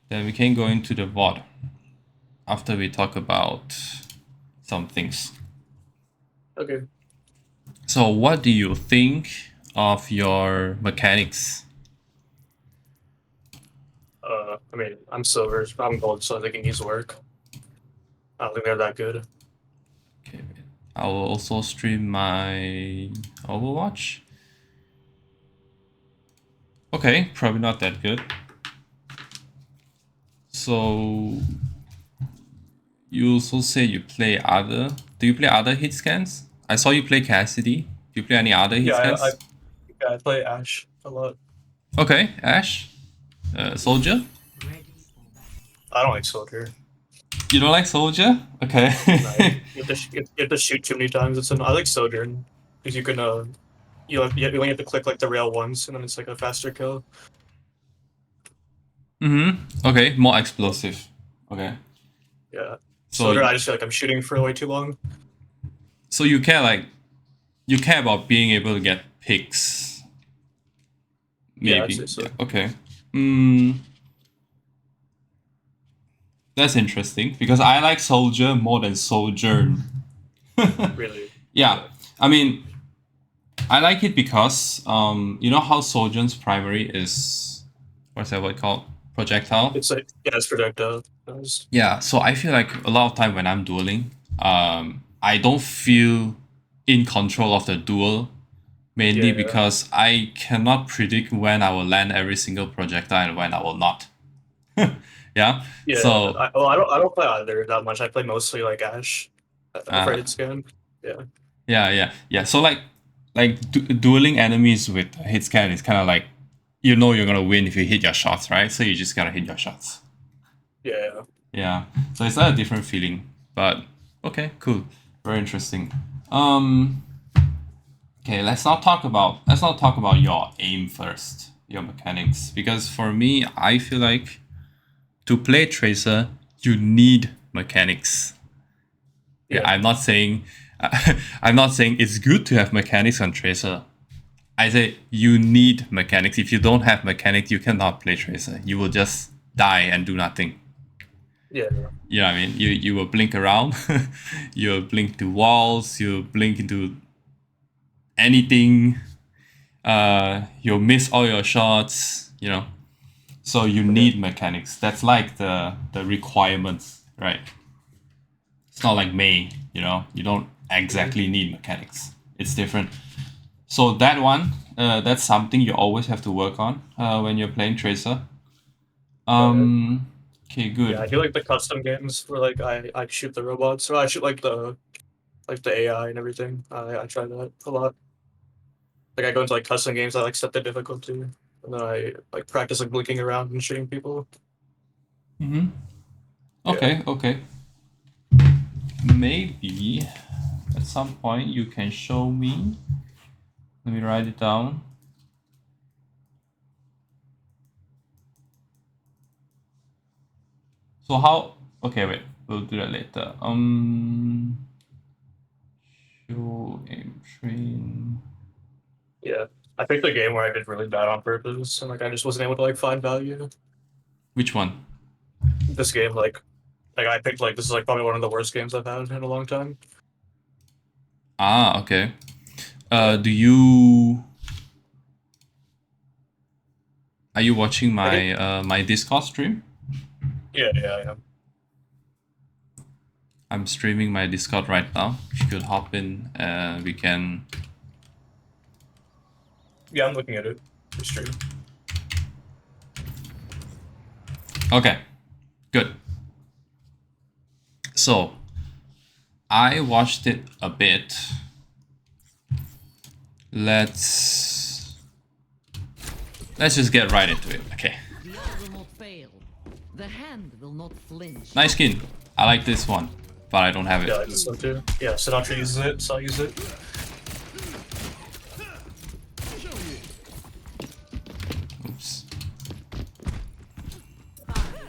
Then we can go into the VOD after we talk about some things. Okay. So what do you think of your mechanics? I mean, I'm silver, I'm gold, so they can use work. I don't think they're that good. Okay, I will also stream my Overwatch. Okay, probably not that good. So you also say you play other. Do you play other hit scans? I saw you play Cassidy. Do you play any other hit Yeah, scans? I play Ash a lot. Okay, Ash, Soldier. I don't like soldier. You don't like Soldier? Okay. No, you have to shoot too many times. I like soldier because you can you only have to click like the rail once, and then it's like a faster kill. Okay, more explosive. Okay. Yeah, So soldier. I just feel like I'm shooting for way too long. so you care about being able to get picks. Yeah, I'd Maybe. say Yeah. so. Okay. Hmm. That's interesting because I like Soldier more than Sojourn. Really. Yeah. Yeah. I mean, I like it because you know how Sojourn's primary is what's that word called? Projectile. It's like yeah, it's projectile. Yeah, so I feel like a lot of time when I'm dueling, I don't feel in control of the duel, mainly Yeah, because I cannot predict when I will land every single projectile and when I will not. Yeah, yeah. so I don't play either that much. I play mostly like Ash for uh, hit scan. Yeah. yeah. So dueling enemies with hit scan is kind of like you know you're gonna win if you hit your shots, right? So you just gotta hit your shots. Yeah. Yeah, so it's not a different feeling, but okay, cool, very interesting. Okay, let's not talk about your aim first, your mechanics, because for me, I feel like to play Tracer, you need mechanics. Okay, Yeah. I'm not saying it's good to have mechanics on Tracer. I say you need mechanics. If you don't have mechanics, you cannot play Tracer. You will just die and do nothing. Yeah. You know what I mean? You will blink around, you will blink to walls, you blink into anything, you'll miss all your shots, you know. So you Okay. need mechanics. That's like the requirements, right? It's not like May, you know. You don't Mhm. exactly need mechanics. It's different. So that one, that's something you always have to work on when you're playing Tracer. Okay. Okay, Yeah, good. I do like the custom games where like I shoot the robots or I shoot like the AI and everything. I try that a lot. Like I go into like custom games, I like set the difficulty, and then I like practice like blinking around and shooting people. Yeah. Okay, okay. Maybe at some point you can show me. Let me write it down. So how? Okay, wait. We'll do that later. Show aim train. Yeah. I picked a game where I did really bad on purpose, and like I just wasn't able to like find value. Which one? This game, like I picked like this is like probably one of the worst games I've had in a long time. Ah, okay. Yeah. Do you are you watching I think my Discord stream? yeah, I am. I'm streaming my Discord right now. If you could hop in, we can. Yeah, I'm looking at it. It's true. Okay, good. So I watched it a bit. Let's let's just get right into it. Okay. The eye will not fail. The hand will not flinch. Nice skin. I like this one, but I don't have Yeah, it. I like this one too. Yeah, Sinatra uses it, so I use it. Oops.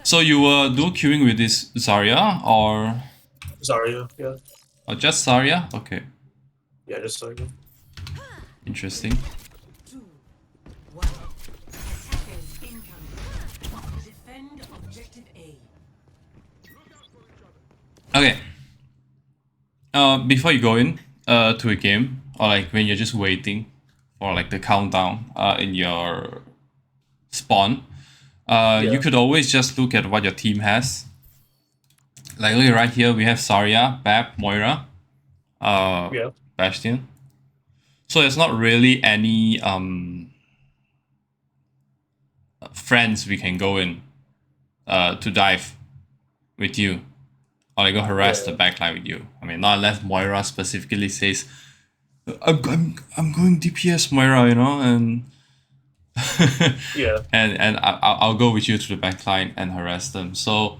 So you do queuing with this Zarya Zarya, yeah. or just Zarya? Okay, Yeah, just Zarya. interesting. Attackers incoming. Defend objective Objective A. Okay. Before you go in to a game, or like when you're just waiting for like the countdown in your spawn, you could always just look at what your team has. Like look right here, we have Zarya, Bab, Moira, Bastion. So there's not really any friends we can go in to dive with you. Or like go harass the backline with you. I mean, not unless Moira specifically says, I'm going DPS Moira, you know, and and I'll go with you to the backline and harass them. So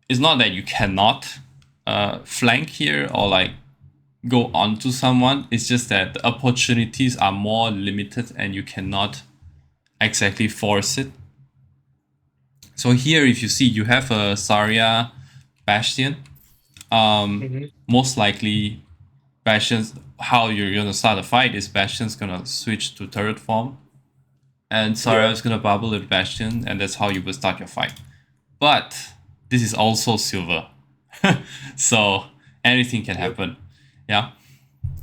it's not that you cannot flank here or like go onto someone. It's just that the opportunities are more limited and you cannot exactly force it. So here, if you see, you have a Zarya Bastion. Most likely, Bastion's how you're gonna start a fight is Bastion's gonna switch to turret form, and Zarya is gonna bubble with Bastion, and that's how you will start your fight. But this is also silver, so anything can happen. Yeah.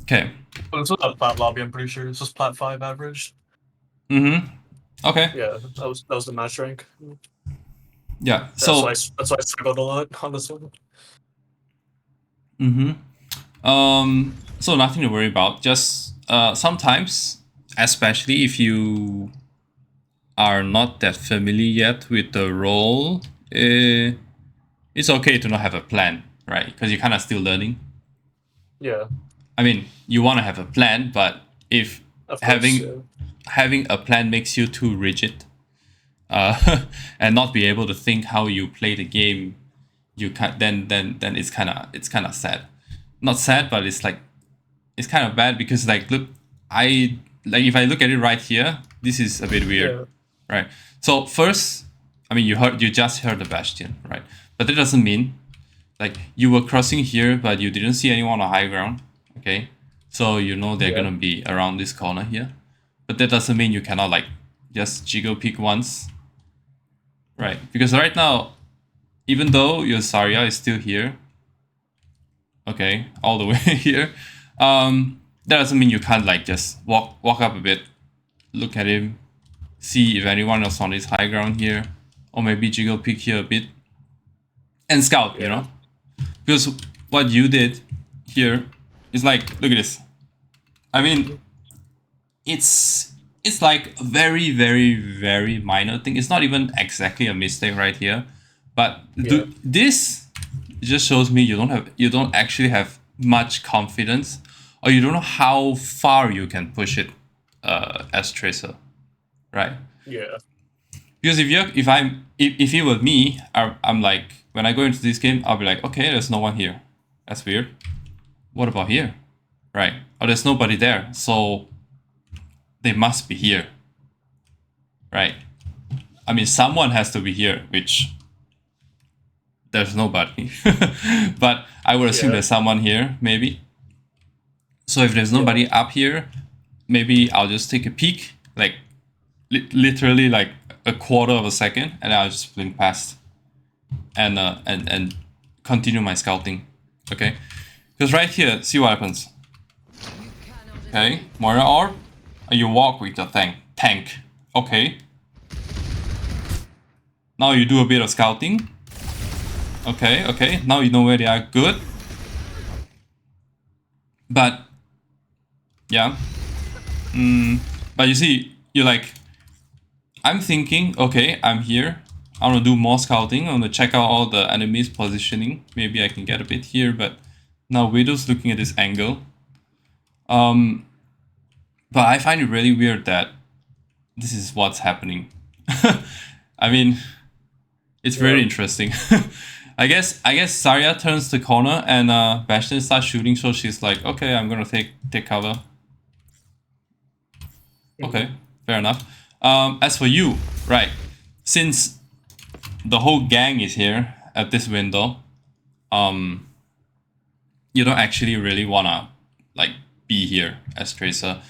Okay. But it's not plat lobby, I'm pretty sure. It's just plat 5 average. Okay. Yeah, that was the match rank. Yeah. So that's why I struggled a lot on this one. So nothing to worry about. Just sometimes, especially if you are not that familiar yet with the role, it's okay to not have a plan, right? Because you're kind of still learning. Yeah. I mean, you want to have a plan, but if having a plan makes you too rigid, and not be able to think how you play the game, you can then it's kind of sad. Not sad, but it's kind of bad because like look, if I look at it right here, this is a bit weird, right? So first, I mean you just heard the Bastion, right? But that doesn't mean like you were crossing here, but you didn't see anyone on high ground, okay? So you know they're gonna be around this corner here, but that doesn't mean you cannot like just jiggle peek once, right? Because right now, even though your Zarya is still here, okay, all the way here, that doesn't mean you can't like just walk up a bit, look at him, see if anyone else on his high ground here, or maybe jiggle peek here a bit, and scout, you know? Because what you did here is like, look at this. I mean, it's like a very, very, very minor thing. It's not even exactly a mistake right here, but this just shows me you don't actually have much confidence, or you don't know how far you can push it as Tracer, right? Yeah. Because if you were me, I'm like, when I go into this game, I'll be like, okay, there's no one here. That's weird. What about here? Right. Oh, there's nobody there. So they must be here. Right. I mean, someone has to be here, which there's nobody. But I would assume there's someone here, maybe. So if there's nobody up here, maybe I'll just take a peek, like literally like a quarter of a second, and I'll just blink past and continue my scouting. Okay, because right here, see what happens. Okay, Moira Orb, you walk with your tank. Okay. Now you do a bit of scouting. Okay. Now you know where they are. Good. But yeah. But you see, you're like, I'm thinking, okay, I'm here. I'm gonna do more scouting. I'm gonna check out all the enemies' positioning. Maybe I can get a bit here, but now Widow's looking at this angle. But I find it really weird that this is what's happening. I mean, it's very interesting. I guess Zarya turns the corner and Bastion starts shooting, so she's like, okay, I'm gonna take cover. Okay, fair enough. As for you, right, since the whole gang is here at this window, you don't actually really wanna like be here as Tracer.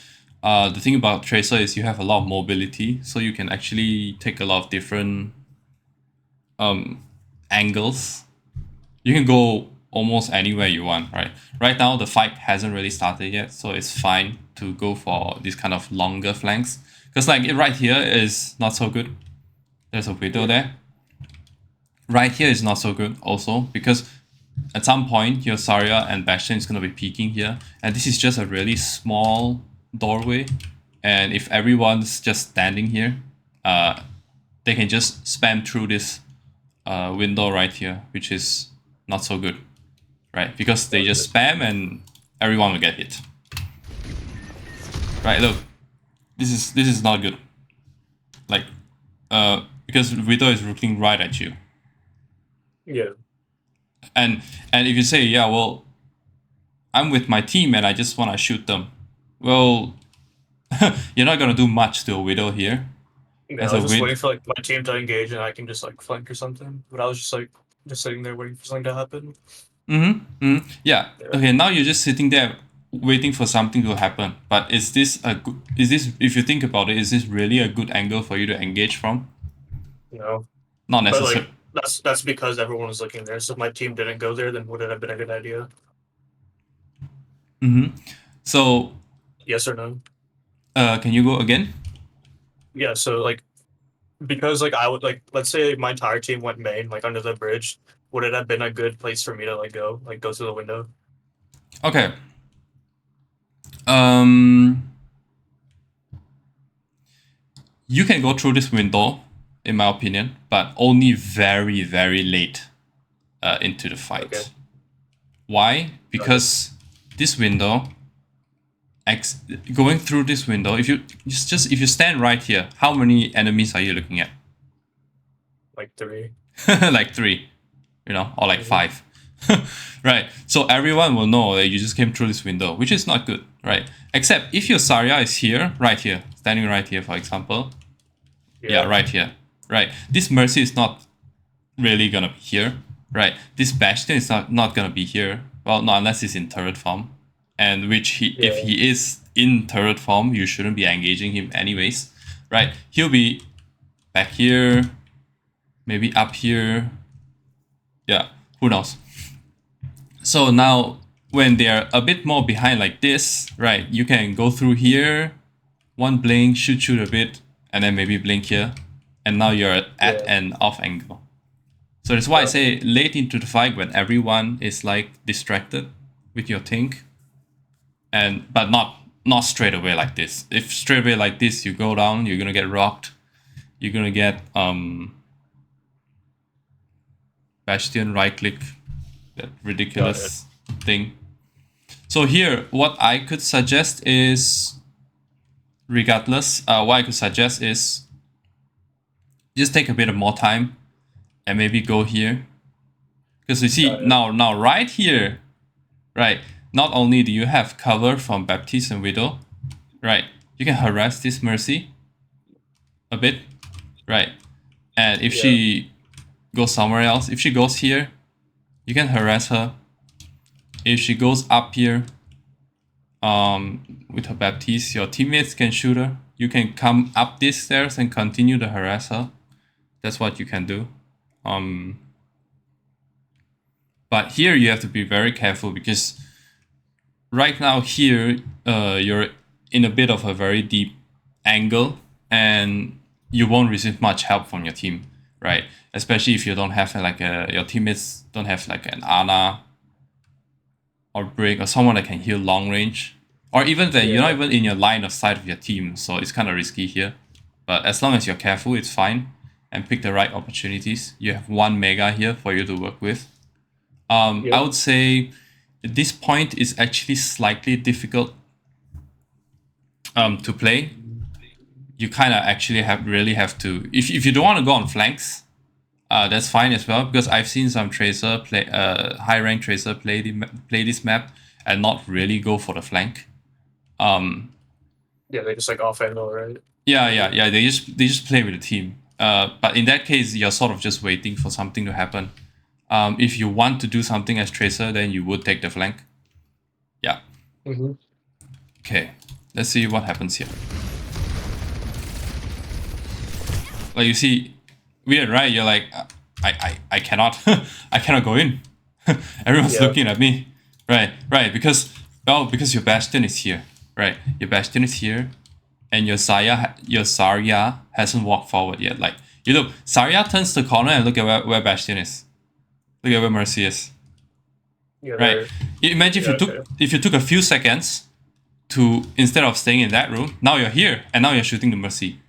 The thing about Tracer is you have a lot of mobility, so you can actually take a lot of different angles. You can go almost anywhere you want, right? Right now the fight hasn't really started yet, so it's fine to go for this kind of longer flanks. Because like right here is not so good. There's a widow there. Right here is not so good also, because at some point your Zarya and Bastion is going to be peeking here, and this is just a really small doorway, and if everyone's just standing here, they can just spam through this window right here, which is not so good, right? Because they just spam and everyone will get hit. Right, look, this is not good. Like, because Widow is looking right at you. Yeah. And if you say, yeah, well, I'm with my team and I just want to shoot them, well, you're not gonna do much to a Widow here. Yeah, I was just waiting for like my team to engage and I can just like flank or something. But I was just like sitting there waiting for something to happen. Yeah. Okay, now you're just sitting there waiting for something to happen. But is this if you think about it, is this really a good angle for you to engage from? No. Not But necessarily. like that's because everyone was looking there. So if my team didn't go there, then would it have been a good idea? So Yes or no? can you go again? Yeah, so like because like I would like let's say my entire team went main, like under the bridge, would it have been a good place for me to like go through the window? Okay. You can go through this window, in my opinion, but only very, very late into the fight. Okay. Why? Because this window, going through this window, if you stand right here, how many enemies are you looking at? Like 3. Like 3, or like 5. Right, so everyone will know that you just came through this window, which is not good, right? Except if your Zarya is here, right here, standing right here, for example. Yeah, right here. Right, this Mercy is not really gonna be here, right? This Bastion is not gonna be here. Well, not unless he's in turret form, and if he is in turret form, you shouldn't be engaging him anyways, right? He'll be back here, maybe up here. Yeah, who knows? So now, when they're a bit more behind like this, right, you can go through here, one blink, shoot a bit, and then maybe blink here, and now you're at an off angle. So that's why I say late into the fight when everyone is like distracted with your tank, but not straight away like this. If straight away like this you go down, you're gonna get rocked. You're gonna get Bastion right click, that ridiculous thing. So here, what I could suggest is, regardless, what I could suggest is just take a bit of more time and maybe go here. Because you see, now right here, right, not only do you have cover from Baptiste and Widow, right, you can harass this Mercy a bit, right, and if she goes somewhere else, if she goes here, you can harass her. If she goes up here, with her Baptiste, your teammates can shoot her. You can come up these stairs and continue to harass her. That's what you can do. But here you have to be very careful, because right now here you're in a bit of a very deep angle and you won't receive much help from your team, right? Especially if you don't have like your teammates don't have like an Ana or Brick or someone that can heal long range, or even that you're not even in your line of sight of your team, so it's kind of risky here. But as long as you're careful, it's fine, and pick the right opportunities. You have 1 mega here for you to work with. I would say this point is actually slightly difficult to play. You kind of actually really have to, if you don't want to go on flanks, that's fine as well, because I've seen some Tracer play, high rank Tracer play this map and not really go for the flank. Yeah, they just like off angle, right? Yeah. They just play with the team. But in that case, you're sort of just waiting for something to happen. If you want to do something as Tracer, then you would take the flank. Yeah. Okay, let's see what happens here. Like, you see, weird, right? You're like, I cannot I cannot go in. Everyone's Yeah. looking at me. Right, because your Bastion is here. Right. Your Bastion is here and your Zarya hasn't walked forward yet. Like you look, Zarya turns the corner and look at where Bastion is. Look at where Mercy is. Yeah. Right. Imagine if you took a few seconds to, instead of staying in that room, now you're here and now you're shooting the Mercy.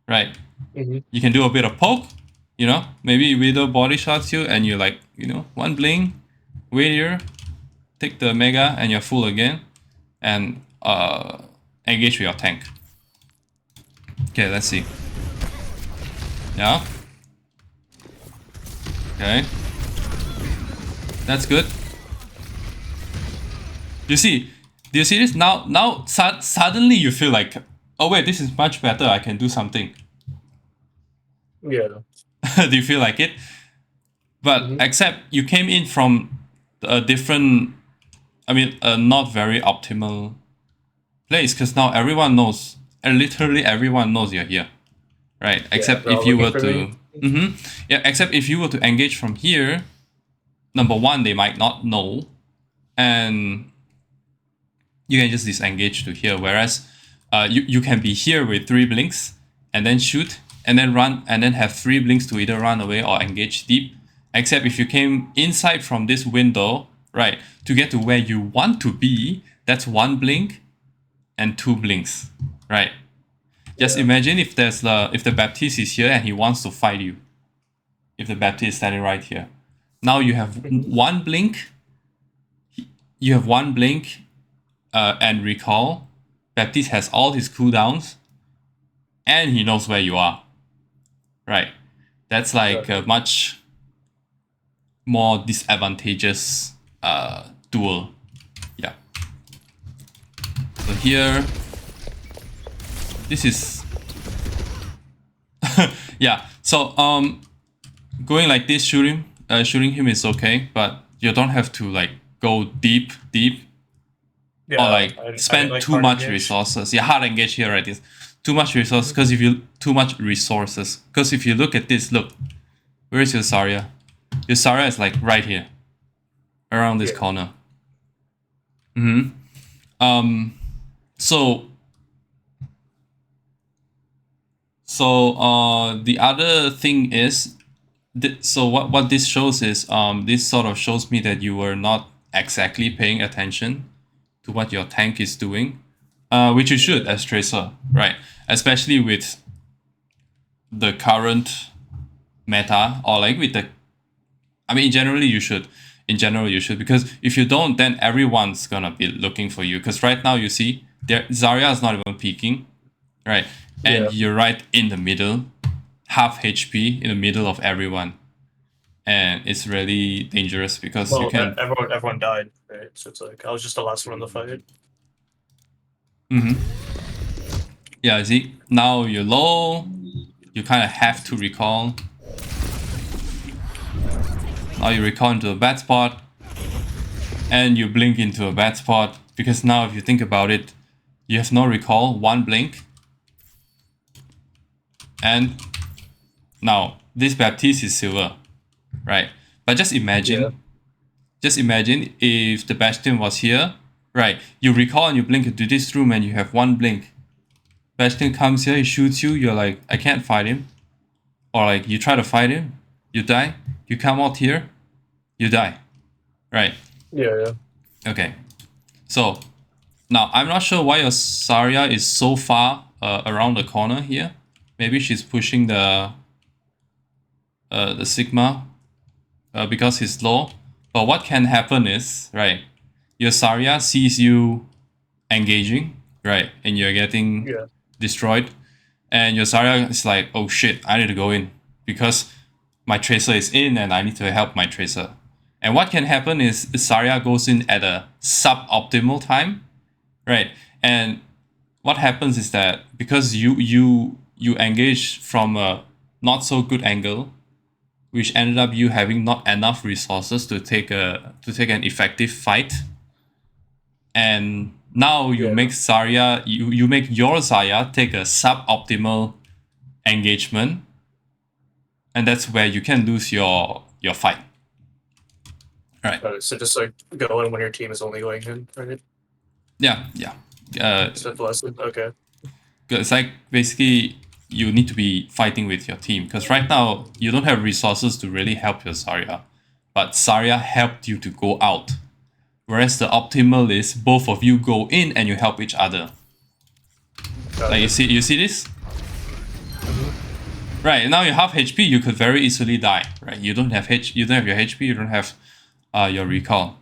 Right. Mm-hmm. You can do a bit of poke, you know, maybe Widow body shots you and you like, you know, one blink, wait here, take the Mega and you're full again, and engage with your tank. Okay, let's see. Yeah. Okay. That's good. Do you see this? Now suddenly you feel like, oh wait, this is much better, I can do something. Yeah. Do you feel like it? But except you came in from a different, I mean, a not very optimal place, because now everyone knows, and literally everyone knows you're here, right? Except if you were to, except if you were to engage from here, number one, they might not know, and you can just disengage to here. Whereas, you can be here with 3 blinks and then shoot and then run and then have 3 blinks to either run away or engage deep. Except if you came inside from this window, right, to get to where you want to be, that's 1 blink and 2 blinks, right? Just imagine if the Baptiste is here and he wants to fight you. If the Baptiste is standing right here, now you have 1 blink. You have 1 blink, and recall. Baptiste has all his cooldowns, and he knows where you are. Right, that's like a much more disadvantageous duel. Yeah. So here, this is yeah. So going like this, shooting him is okay, but you don't have to like go deep, Yeah, or like spend like too much resources. Yeah, hard engage here, right? Is too much resources, because if you look at this, look, where is your Zarya? Your Zarya is like right here, around this corner. So the other thing is, so what this shows is, this sort of shows me that you were not exactly paying attention to what your tank is doing, which you should as Tracer, right? Especially with the current meta, or like with the, I mean, generally you should, because if you don't, then everyone's gonna be looking for you. Because right now you see, Zarya is not even peeking, right? And you're right in the middle, half HP in the middle of everyone, and it's really dangerous because you can. Everyone died, right? So it's like I was just the last one in the fight. Yeah, see, now you're low. You kind of have to recall. Now you recall into a bad spot, and you blink into a bad spot, because now if you think about it, you have no recall, 1 blink, and now this Baptiste is silver, right? But just imagine if the Bastion was here, right? You recall and you blink into this room and you have 1 blink. Bastion comes here, he shoots you, you're like, I can't fight him. Or like, you try to fight him, you die. You come out here, you die. Right? Yeah. Okay. So, now, I'm not sure why your Zarya is so far around the corner here. Maybe she's pushing the Sigma because he's low. But what can happen is, right, your Zarya sees you engaging, right, and you're getting destroyed, and your Zarya is like, oh shit, I need to go in because my Tracer is in and I need to help my Tracer. And what can happen is Zarya goes in at a suboptimal time, right? And what happens is that because you engage from a not so good angle, which ended up you having not enough resources to take an effective fight, and now you make Zarya, you make your Zarya take a suboptimal engagement, and that's where you can lose your fight. Right. So just like go in when your team is only going in, right? Yeah. Except lesson. Okay. It's like basically you need to be fighting with your team because right now you don't have resources to really help your Zarya, but Zarya helped you to go out. Whereas the optimal is both of you go in and you help each other. Like you see this? Right, now you have HP, you could very easily die. Right, you don't have your HP, you don't have your recall.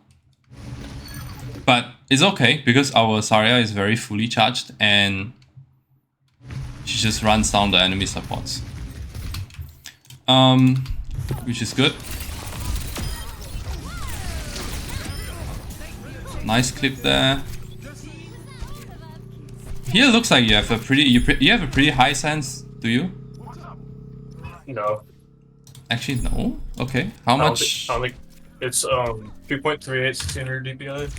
But it's okay because our Zarya is very fully charged and she just runs down the enemy supports. Which is good. Nice clip there. Here looks like you have a pretty you have a pretty high sense, do you? No. Actually, no. Okay, how much? I don't think it's 3.38 1600 DPI.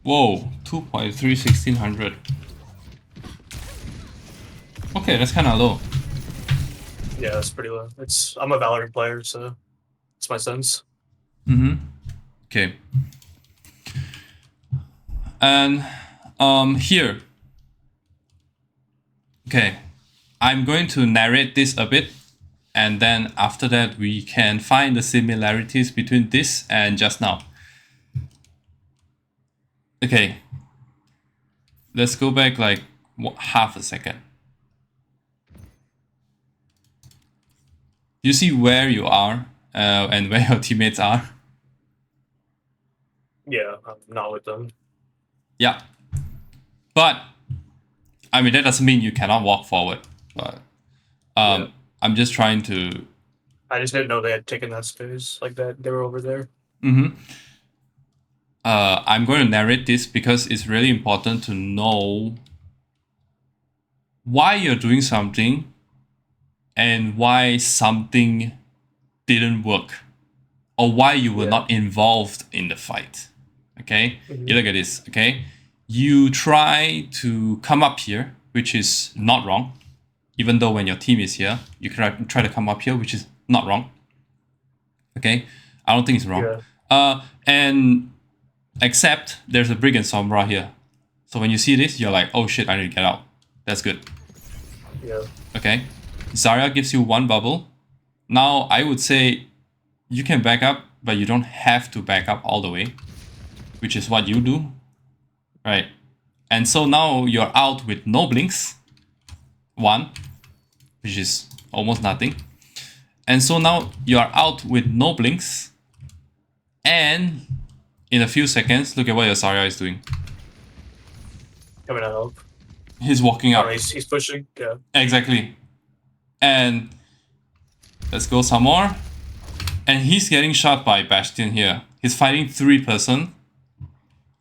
Whoa, 2.3 1600. Okay, that's kind of low. Yeah, that's pretty low. I'm a Valorant player, so it's my sense. Okay. And here. Okay, I'm going to narrate this a bit, and then after that we can find the similarities between this and just now. Okay, let's go back like half a second. You see where you are and where your teammates are? Yeah, I'm not with them. Yeah. But, I mean, that doesn't mean you cannot walk forward. But Yeah. I'm just trying to... I just didn't know they had taken that space, like that they were over there. I'm going to narrate this because it's really important to know why you're doing something and why something didn't work, or why you were not involved in the fight. Okay, you look at this. Okay, you try to come up here, which is not wrong, even though when your team is here, you can try to come up here, which is not wrong. Okay, I don't think it's wrong. And except there's a Brig and Sombra here, so when you see this, you're like, oh shit, I need to get out. That's good. Yeah. Okay, Zarya gives you one bubble. Now I would say you can back up, but you don't have to back up all the way, which is what you do, right? And so now you're out with no blinks, one, which is almost nothing. And so now you're out with no blinks, and in a few seconds, look at what your Zarya is doing. Coming to help. He's walking up. He's pushing, yeah. Exactly. And let's go some more. And he's getting shot by Bastion here. He's fighting 3-person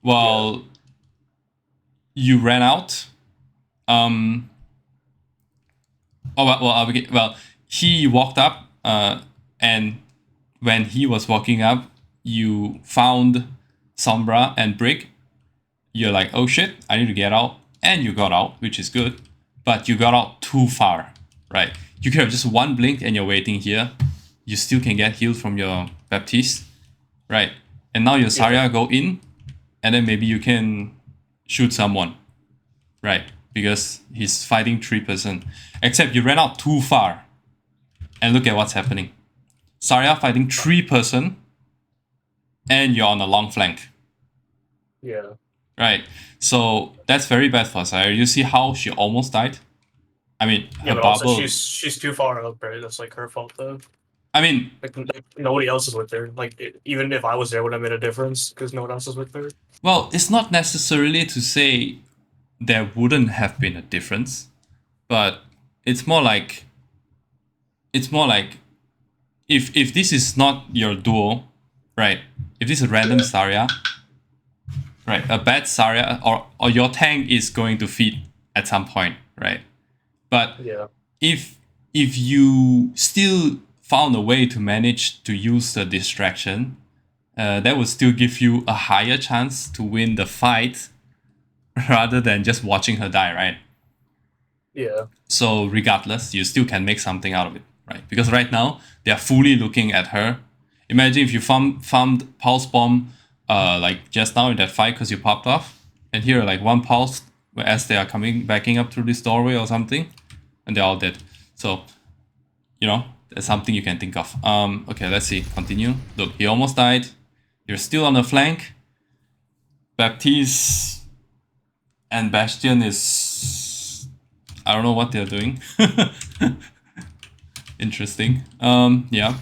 while you ran out. He walked up, and when he was walking up, you found Sombra and Brig. You're like, oh shit, I need to get out. And you got out, which is good. But you got out too far, right? You could have just one blink and you're waiting here. You still can get healed from your Baptiste, right? And now your Zarya go in, and then maybe you can shoot someone, right? Because he's fighting 3-person. Except you ran out too far. And look at what's happening. Zarya fighting 3-person, and you're on a long flank. Yeah. Right. So that's very bad for Zarya. You see how she almost died? I mean, her but bubble... also she's too far up, right? That's like her fault, though. I mean... Like nobody else is with her. Like, even if I was there, would have made a difference, because no one else is with her. Well, it's not necessarily to say there wouldn't have been a difference, but it's more like... If this is not your duo, right? If this is a random Zarya, right? A bad Zarya, or your tank is going to feed at some point, right? But if you still found a way to manage to use the distraction, that would still give you a higher chance to win the fight rather than just watching her die, right? Yeah. So regardless, you still can make something out of it, right? Because right now they are fully looking at her. Imagine if you farmed pulse bomb, like just now in that fight because you popped off, and here like one pulse as they are backing up through this doorway or something, and they're all dead. So, you know, that's something you can think of. Okay, let's see. Continue. Look, he almost died. You're still on the flank. Baptiste and Bastion is... I don't know what they're doing. Interesting. Yeah.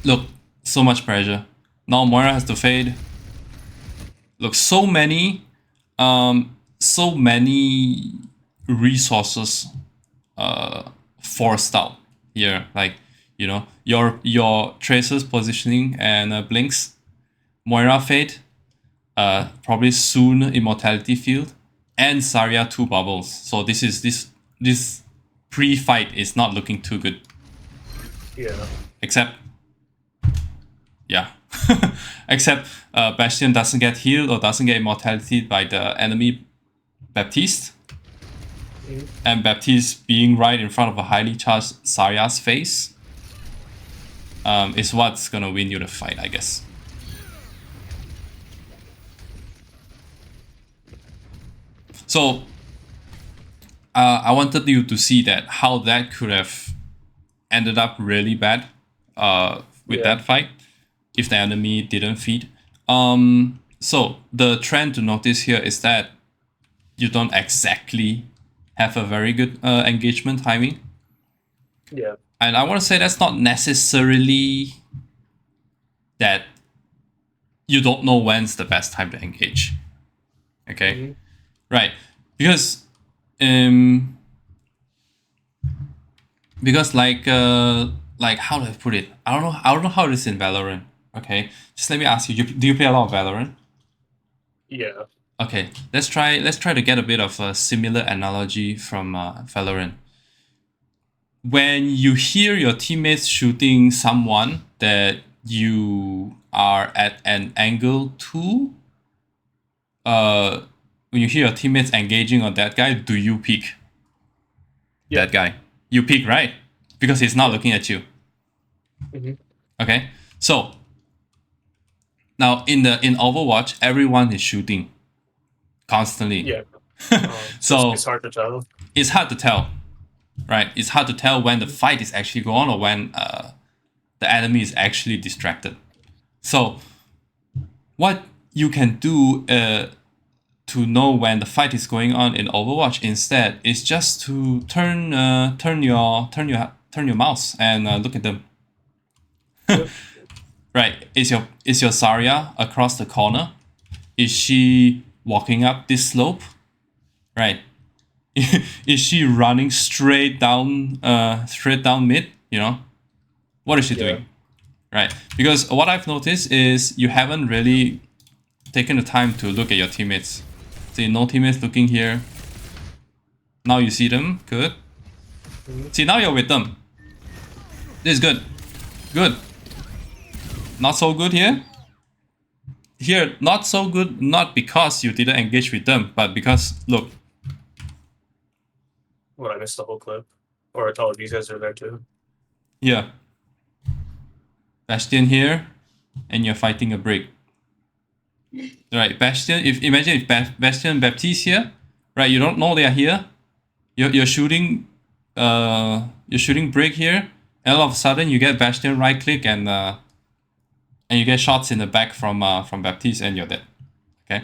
Look, so much pressure. Now Moira has to fade. Look, so many resources forced out here. Like, you know, your Tracer's positioning and blinks. Moira fade. Probably soon Immortality Field. And Zarya 2 bubbles. So this pre-fight is not looking too good. Yeah. Except, yeah. Except Bastion doesn't get healed or doesn't get immortality by the enemy Baptiste. And Baptiste being right in front of a highly charged Zarya's face is what's gonna win you the fight, I guess. So I wanted you to see that how that could have ended up really bad with that fight if the enemy didn't feed. So the trend to notice here is that you don't exactly have a very good engagement timing. Yeah. And I want to say that's not necessarily that you don't know when's the best time to engage. Okay? Right. Because like how do I put it? I don't know how it is in Valorant. Okay? Just let me ask you, do you play a lot of Valorant? Yeah. Okay, let's try to get a bit of a similar analogy from Valorant. When you hear your teammates shooting someone that you are at an angle to, when you hear your teammates engaging on that guy, do you peek? Yeah. That guy. You peek, right? Because he's not looking at you. Okay? So now in Overwatch, everyone is shooting constantly. Yeah. So it's hard to tell. It's hard to tell, right? It's hard to tell when the fight is actually going on or when the enemy is actually distracted. So what you can do to know when the fight is going on in Overwatch instead is just to turn your mouse and look at them. Right? Is your Zarya across the corner? Is she walking up this slope? Right? Is she running straight down mid? You know, what is she doing? Right? Because what I've noticed is you haven't really taken the time to look at your teammates. See, no teammates looking here. Now you see them. Good. See, now you're with them. This is good. Good. Not so good here. Here, not so good, not because you didn't engage with them, but because, look. What, I missed the whole clip? Or I thought these guys are there too. Yeah. Bastion here, and you're fighting a break. Right, Bastion, imagine if Bastion and Baptiste here, right, you don't know they are here. You're shooting break here, and all of a sudden you get Bastion right click and you get shots in the back from Baptiste and you're dead. Okay?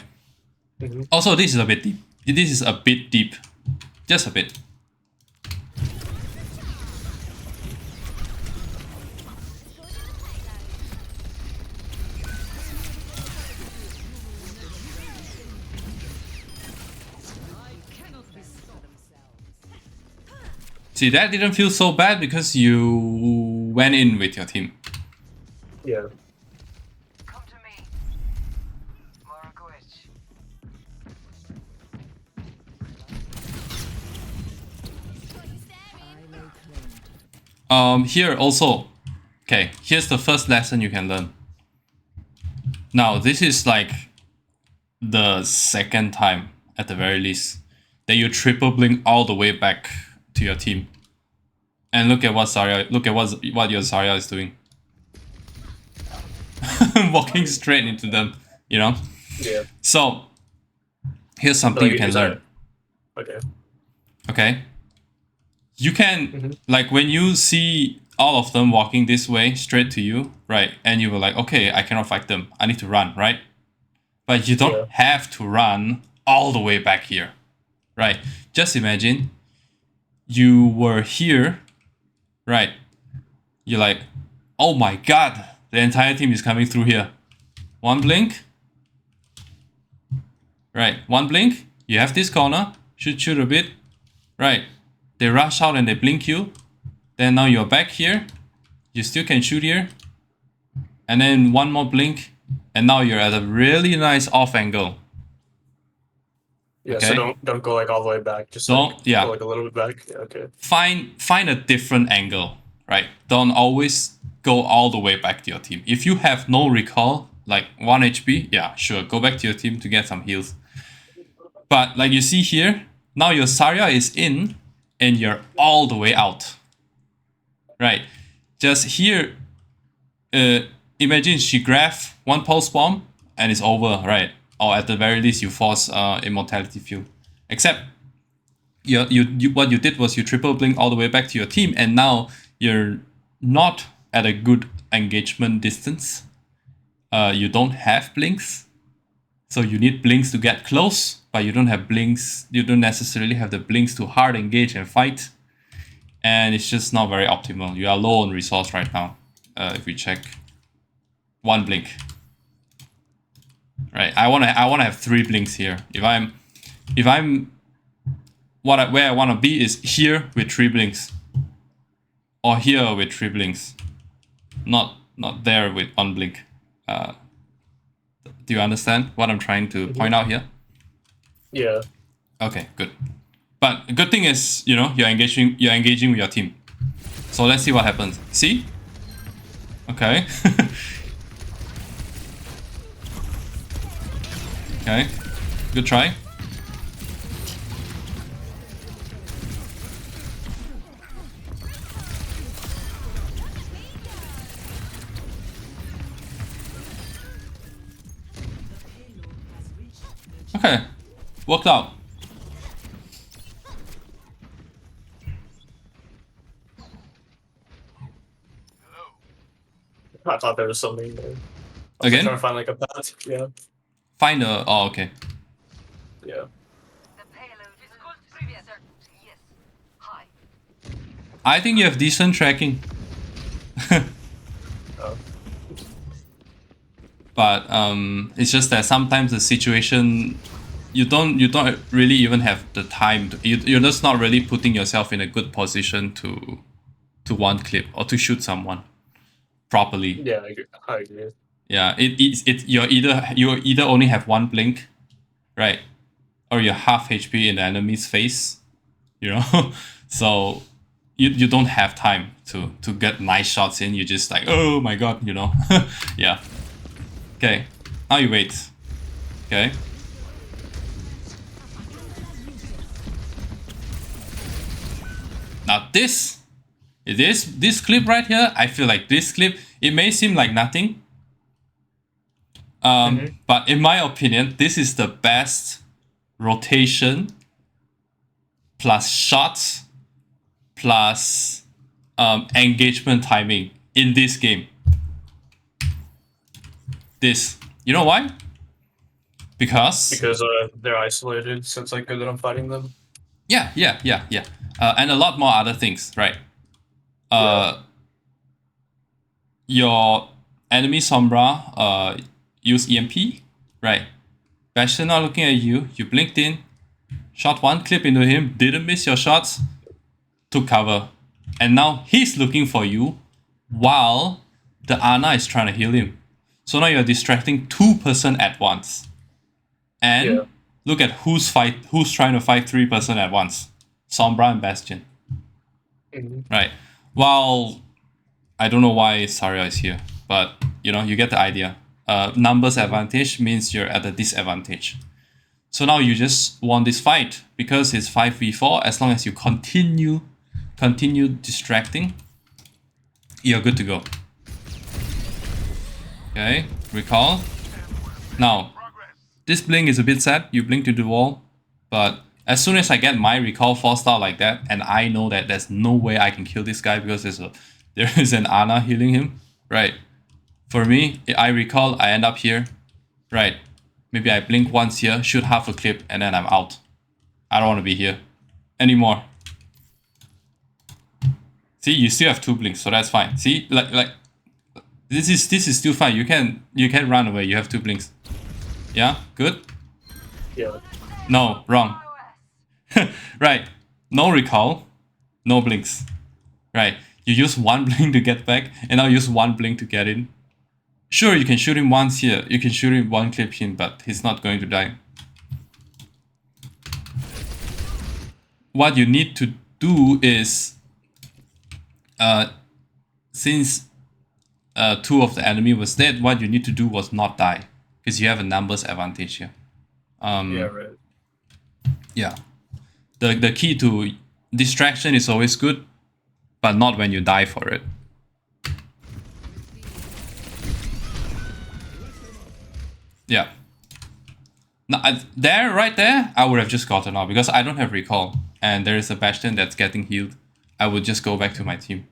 Also, this is a bit deep. This is a bit deep. Just a bit. See, that didn't feel so bad because you went in with your team. Yeah. Come to me. Moragwitch. Here also, okay, here's the first lesson you can learn. Now, this is like the second time, at the very least, then you triple blink all the way back to your team. And look at what what your Zarya is doing. Walking straight into them, you know? Yeah. So here's something Like, you can is learn. Okay. Okay? You can like when you see all of them walking this way straight to you, right? And you were like, okay, I cannot fight them. I need to run, right? But you don't have to run all the way back here, right? Just imagine you were here, right? You're like, oh my god, the entire team is coming through here. One blink, right? One blink, you have this corner, shoot a bit, right? They rush out and they blink you. Then now you're back here, you still can shoot here. And then one more blink, and now you're at a really nice off angle. Yeah, Okay. so don't go like all the way back. Just Don't go like a little bit back. Yeah, okay. Find a different angle, right? Don't always go all the way back to your team. If you have no recall, like 1 HP, yeah, sure, go back to your team to get some heals. But like you see here, now your Zarya is in, and you're all the way out. Right? Just here, imagine she grabs one pulse bomb and it's over, right? Or at the very least, you force immortality field. Except, what you did was you triple blink all the way back to your team, and now you're not at a good engagement distance. You don't have blinks, so you need blinks to get close, but you don't have blinks. You don't necessarily have the blinks to hard engage and fight, and it's just not very optimal. You are low on resource right now. If we check, one blink. Right, I wanna have 3 blinks here. If I'm where I wanna be is here with 3 blinks, or here with 3 blinks, not there with 1 blink. Do you understand what I'm trying to point out here? Yeah. Okay, good. But the good thing is, you're engaging with your team. So let's see what happens. See? Okay. Okay. Good try. Okay. Worked out. I thought there was something there. Again? Trying to find like a path. Yeah. Find a... Oh, okay. Yeah. The payload is called previous. Yes. Hi. I think you have decent tracking. Oh. But it's just that sometimes the situation, you don't really even have the time to, you're just not really putting yourself in a good position to one clip or to shoot someone properly. Yeah, I agree. Yeah, you either only have 1 blink, right, or you're half HP in the enemy's face, so you don't have time to get nice shots in. You're just like, oh my god, yeah. Okay, now you wait. Okay. Now this clip right here, I feel like this clip, it may seem like nothing. But in my opinion, this is the best rotation plus shots plus engagement timing in this game. This, you know why? Because they're isolated since like good that I'm fighting them. Yeah. And a lot more other things, right? Your enemy Sombra use EMP, right? Bastion not looking at you, you blinked in, shot 1 clip into him, didn't miss your shots, took cover. And now he's looking for you while the Ana is trying to heal him. So now you're distracting 2 person at once. And look at who's trying to fight 3 person at once. Sombra and Bastion. Right. Well, I don't know why Zarya is here, but you get the idea. Numbers advantage means you're at a disadvantage. So now you just won this fight because it's 5v4. As long as you continue distracting, you're good to go. Okay, recall. Now, this blink is a bit sad. You blink to the wall, but as soon as I get my recall forced out like that, and I know that there's no way I can kill this guy because there is an Ana healing him, right? For me, I recall, I end up here, right? Maybe I blink once here, shoot half a clip, and then I'm out. I don't want to be here anymore. See, you still have 2 blinks, so that's fine. See, like this is still fine. You can run away. You have 2 blinks. Yeah, good. Yeah. No, wrong. Right, no recall, no blinks. Right, you use 1 blink to get back, and now use 1 blink to get in. Sure, you can shoot him once here. You can shoot him 1 clip in, but he's not going to die. What you need to do is, since 2 of the enemy was dead, what you need to do was not die, because you have a numbers advantage here. Yeah, right. Yeah. The key to distraction is always good, but not when you die for it. Yeah. Now, right there, I would have just gotten out because I don't have recall, and there is a Bastion that's getting healed. I would just go back to my team.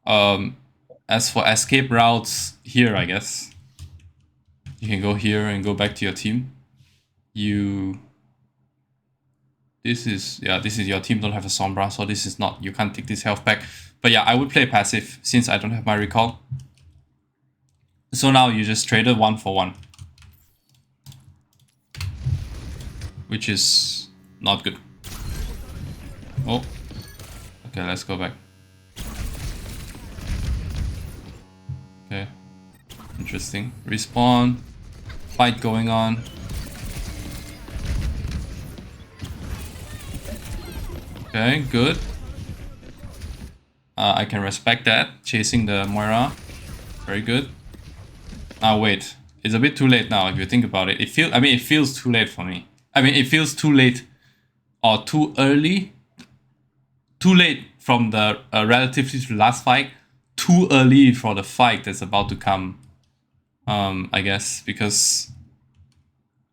As for escape routes, here, I guess. You can go here and go back to your team. This is your team don't have a Sombra, so this is not, you can't take this health back. But yeah, I would play passive since I don't have my recall. So now you just traded 1 for 1. Which is not good. Oh. Okay, let's go back. Okay. Interesting. Respawn. Fight going on. Okay, good. I can respect that. Chasing the Moira. Very good. Now wait. It's a bit too late now if you think about it. It feels too late for me. It feels too late or too early. Too late from the relatively to the last fight. Too early for the fight that's about to come. I guess because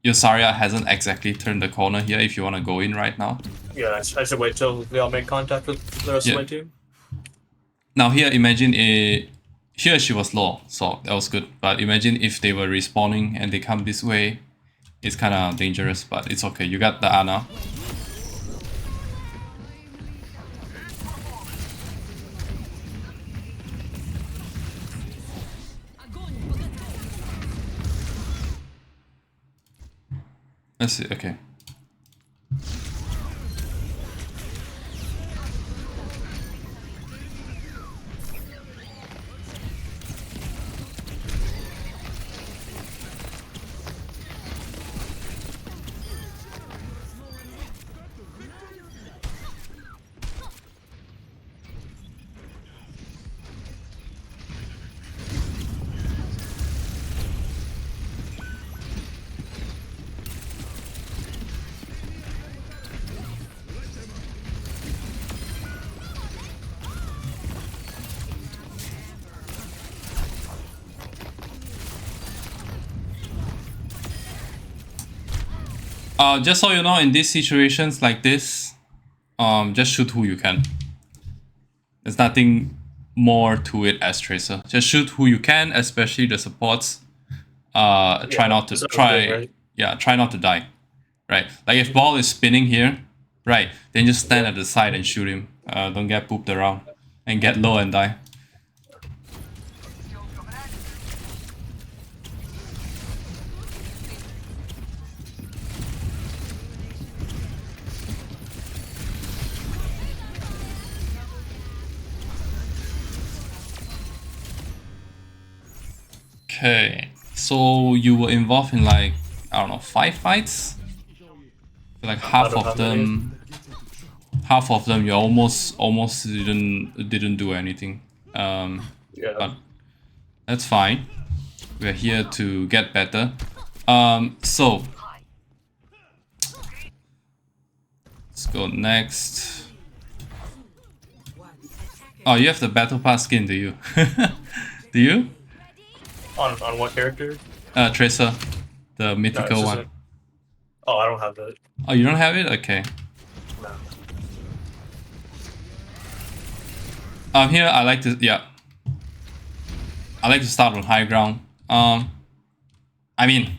your Zarya hasn't exactly turned the corner here if you want to go in right now. Yeah, I should wait till they all make contact with the rest of my team. Now here, imagine here she was low, so that was good. But imagine if they were respawning and they come this way. It's kind of dangerous, but it's okay. You got the Ana. Let's see, okay. Just so you know, in these situations like this, just shoot who you can. There's nothing more to it as Tracer. Just shoot who you can, especially the supports. Try not to try not to die. Right. Like if ball is spinning here, right, then just stand at the side and shoot him. Don't get pooped around and get low and die. Okay, so you were involved in like, I don't know, 5 fights? Like half of them you almost didn't do anything. But that's fine. We're here to get better. So Let's go next. Oh, you have the battle pass skin, do you? Do you? On what character? Tracer, the No, mythical it's one. just oh, I don't have that. Oh, you don't have it? Okay. No. Here I like to I like to start on high ground. I mean,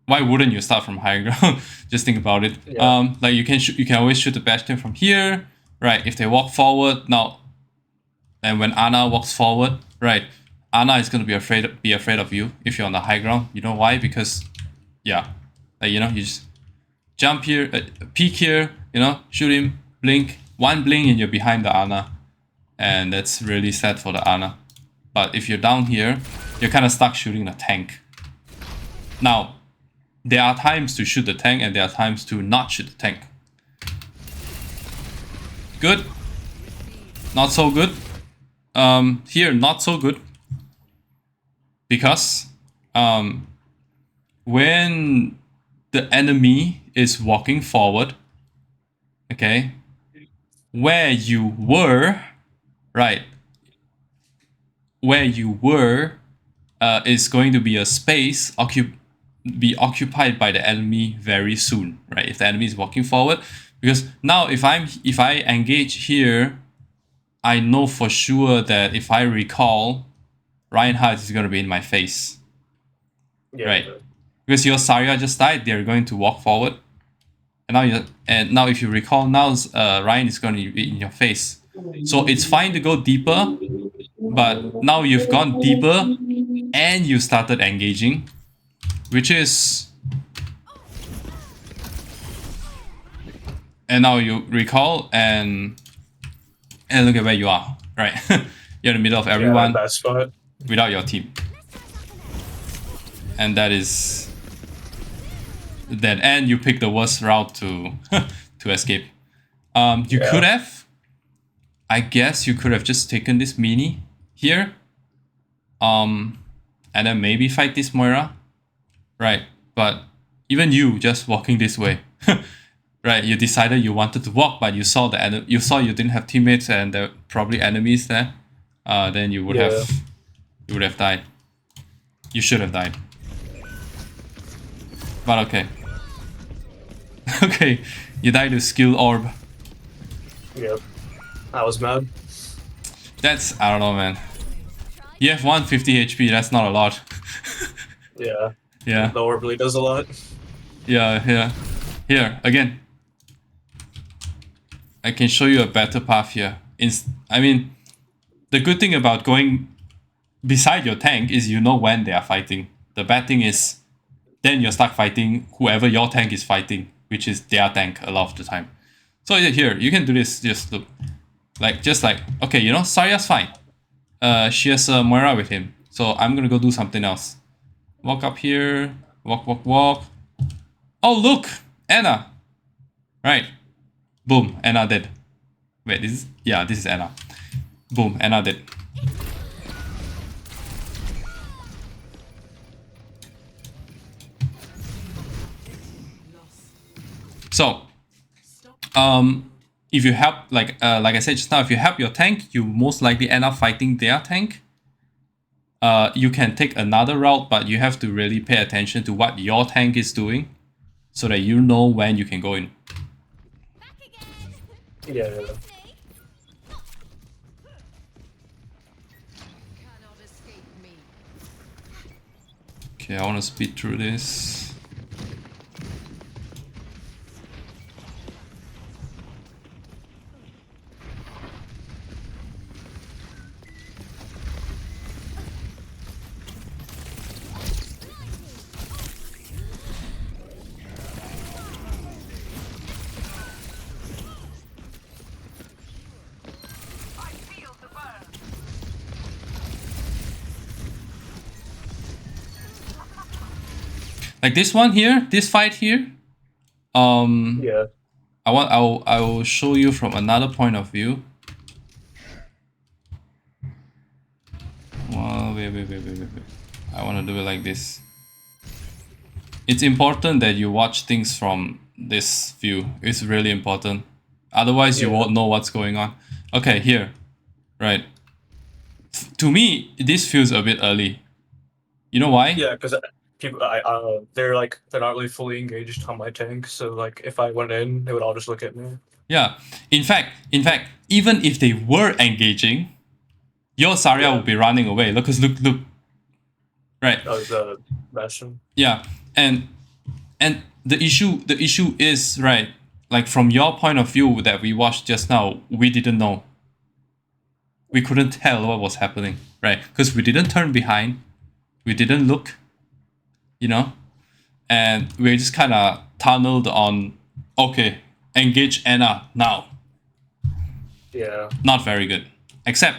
why wouldn't you start from high ground? Just think about it. Yeah. Like you can always shoot the bastion from here, right? If they walk forward now, and when Ana walks forward, right? Ana is gonna be afraid of you if you're on the high ground. You know why? Because, yeah, like you just jump here, peek here, shoot him, blink, one blink, and you're behind the Ana, and that's really sad for the Ana. But if you're down here, you're kind of stuck shooting the tank. Now, there are times to shoot the tank and there are times to not shoot the tank. Good. Not so good. Here, not so good. Because when the enemy is walking forward, okay, where you were, right, where you were is going to be a space be occupied by the enemy very soon, right? If the enemy is walking forward, because now if I engage here, I know for sure that if I recall, Reinhardt is going to be in my face, Yeah. right? Because your Zarya just died, they're going to walk forward, and now if you recall, now Ryan is going to be in your face, so it's fine to go deeper, but now you've gone deeper and you started engaging, which is, and now you recall and look at where you are, right? You're in the middle of everyone, bad spot. without your team, and that is that. And you pick the worst route to to escape. You could have, I guess, you could have just taken this mini here, and then maybe fight this Moira. Right, but even you just walking this way, right? You decided you wanted to walk, but you saw you didn't have teammates and there were probably enemies there. Then you would have died. You should have died. But okay, okay, you died to skill orb. Yep. I was mad. That's, I don't know, man. You have 150 HP. That's not a lot. Yeah. Yeah. The orb really does a lot. Yeah. Here, again. I can show you a better path here. I mean, the good thing about going beside your tank is you know when they are fighting. The bad thing is then you're stuck fighting whoever your tank is fighting, which is their tank a lot of the time. So here, you can do this, just look. Just like, okay, Zarya's fine. She has a Moira with him. So I'm gonna go do something else. Walk up here, walk. Oh, look! Ana! Right. Boom, Ana dead. Wait, this is Ana. Boom, Ana dead. So, if you help, like I said just now, if you help your tank, you most likely end up fighting their tank. You can take another route, but you have to really pay attention to what your tank is doing, so that you know when you can go in. Yeah. Okay, I want to speed through this. I feel the burn. Like this one here, this fight here. Yeah. I will show you from another point of view. Well, wait. I want to do it like this. It's important that you watch things from this view. It's really important. Otherwise, you Yeah. won't know what's going on. Okay, here. Right. To me, this feels a bit early. You know why? Yeah, because people, they're not really fully engaged on my tank. So like, if I went in, they would all just look at me. Yeah. In fact, even if they were engaging, your Zarya Yeah. would be running away. Look. Right. Oh, the Bastion. Yeah. And the issue is, right, like from your point of view that we watched just now, we didn't know. We couldn't tell what was happening, right? Because we didn't turn behind. We didn't look, you know? And we just kind of tunneled on, okay, engage Anna now. Yeah. Not very good. Except,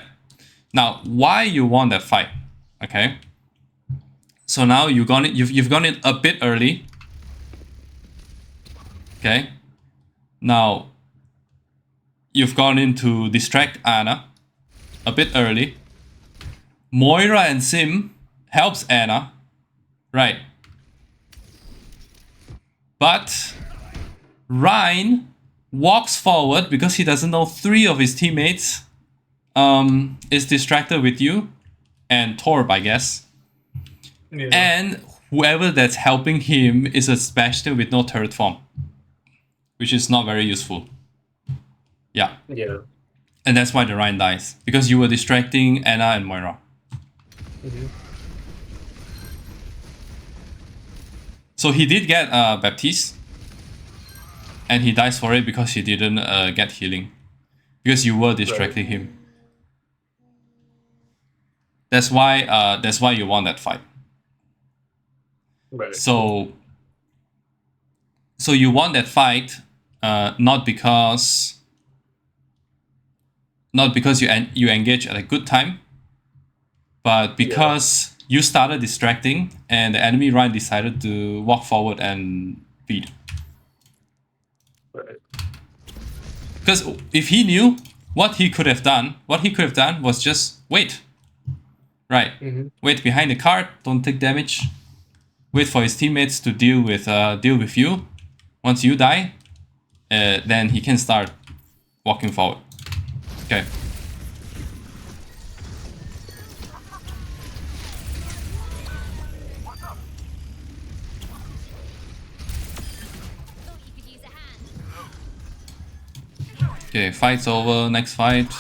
now, why you won that fight, okay? So now you've gone in a bit early. Okay? Now, you've gone in to distract Anna a bit early. Moira and Sim helps Anna. Right. But Ryan walks forward because he doesn't know 3 of his teammates is distracted with you and Torb, I guess. Yeah. And whoever that's helping him is a Bastion with no turret form, which is not very useful. Yeah. Yeah. And that's why the Ryan dies, because you were distracting Anna and Moira. Mhm. So he did get Baptiste, and he dies for it because he didn't get healing, because you were distracting him. That's why you won that fight. Right. So you won that fight, not because you engaged at a good time, but because you started distracting and the enemy Ryan decided to walk forward and beat. Right. Because if he knew what he could have done was just wait. Right. Mhm. Wait behind the cart, don't take damage. Wait for his teammates to deal with you. Once you die, then he can start walking forward. Okay. Okay, fight's over. Next fight.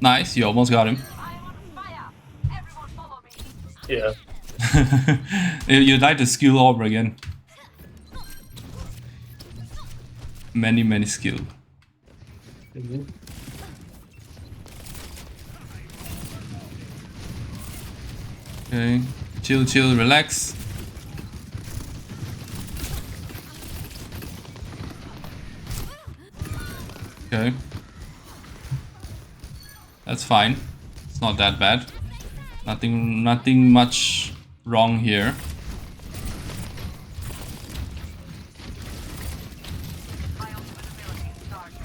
Nice, you almost got him. I'm on fire. Everyone follow me. Yeah. You died to skill over again. Many skill. Mhm. Okay, chill, relax. Okay. That's fine. It's not that bad. Nothing much wrong here. My ultimate ability starts.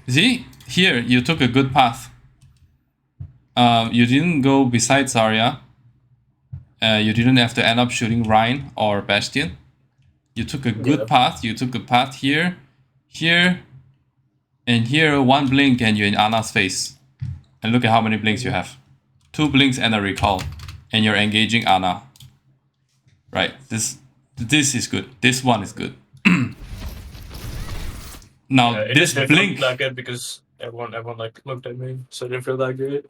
See? Here, you took a good path. You didn't go beside Zarya. You didn't have to end up shooting Ryan or Bastion. You took a good path. You took a path here, and here. One blink and you're in Anna's face. And look at how many blinks you have. 2 blinks and a recall. And you're engaging Anna. Right, this is good. This one is good. Now, It this just didn't blink... look that good because everyone like looked at me, so it didn't feel that great.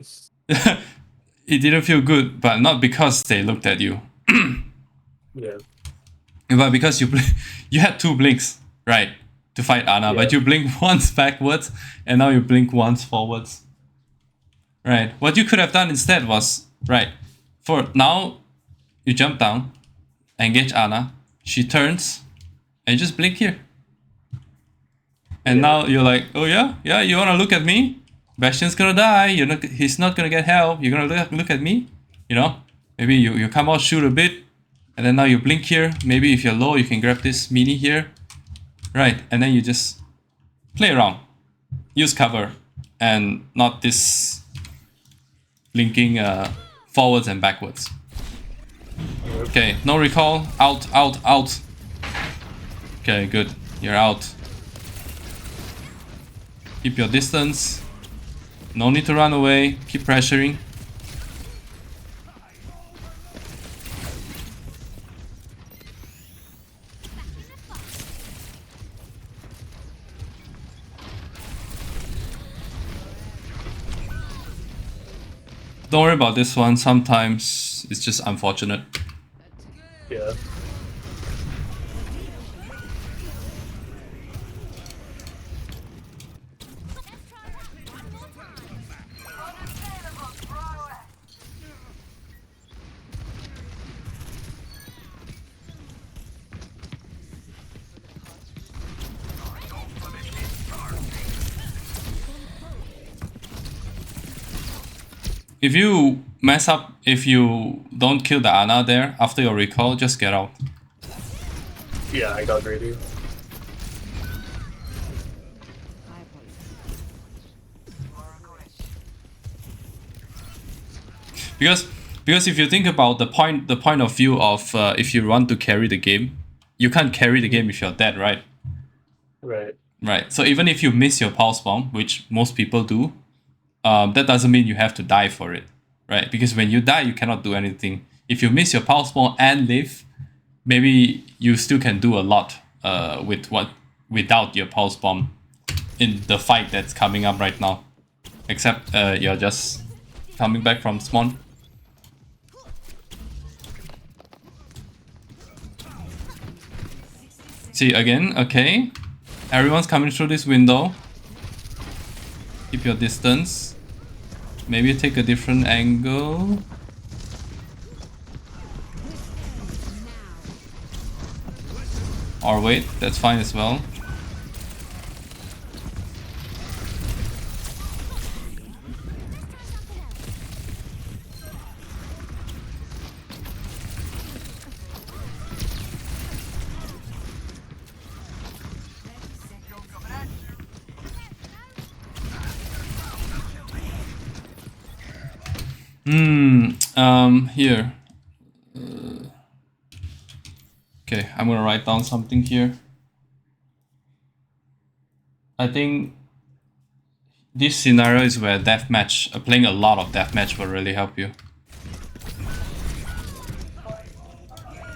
It didn't feel good, but not because they looked at you. Yeah. But because you had 2 blinks, right, to fight Anna, but Yeah. you blink once backwards, and now you blink once forwards. Right, what you could have done instead was, right, for now, you jump down, engage Anna, she turns, and you just blink here. And now you're like, oh yeah, you wanna look at me? Bastion's gonna die. He's not gonna get help. You're gonna look at me. You know, maybe you come out, shoot a bit, and then now you blink here. Maybe if you're low, you can grab this mini here, right? And then you just play around, use cover, and not this blinking forwards and backwards. Okay, no recall. Out, out, out. Okay, good. You're out. Keep your distance. No need to run away. Keep pressuring. Don't worry about this one. Sometimes it's just unfortunate. Yeah. If you mess up, if you don't kill the Ana there after your recall, just get out. Yeah, I got greedy. Because if you think about the point of view of if you want to carry the game, you can't carry the game if you're dead, right? Right. Right. So even if you miss your pulse bomb, which most people do, that doesn't mean you have to die for it, right? Because when you die, you cannot do anything. If you miss your pulse bomb and live, maybe you still can do a lot without your pulse bomb in the fight that's coming up right now. Except you're just coming back from spawn. See again, okay. Everyone's coming through this window. Keep your distance. Maybe take a different angle. Or wait, that's fine as well. Here. Okay, I'm gonna write down something here. I think this scenario is where deathmatch, playing a lot of deathmatch will really help you.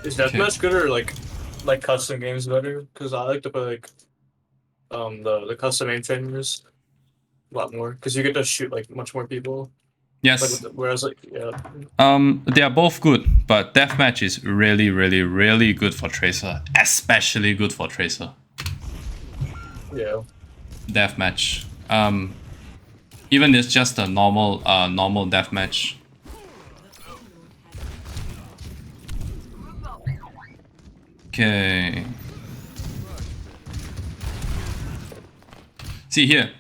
Is deathmatch good or like custom games better? Because I like to play like the custom aim trainers a lot more because you get to shoot like much more people. Yes. Like whereas like yeah. They are both good, but deathmatch is really, really, really good for Tracer. Especially good for Tracer. Yeah. Deathmatch. Even it's just a normal deathmatch. Okay. See here.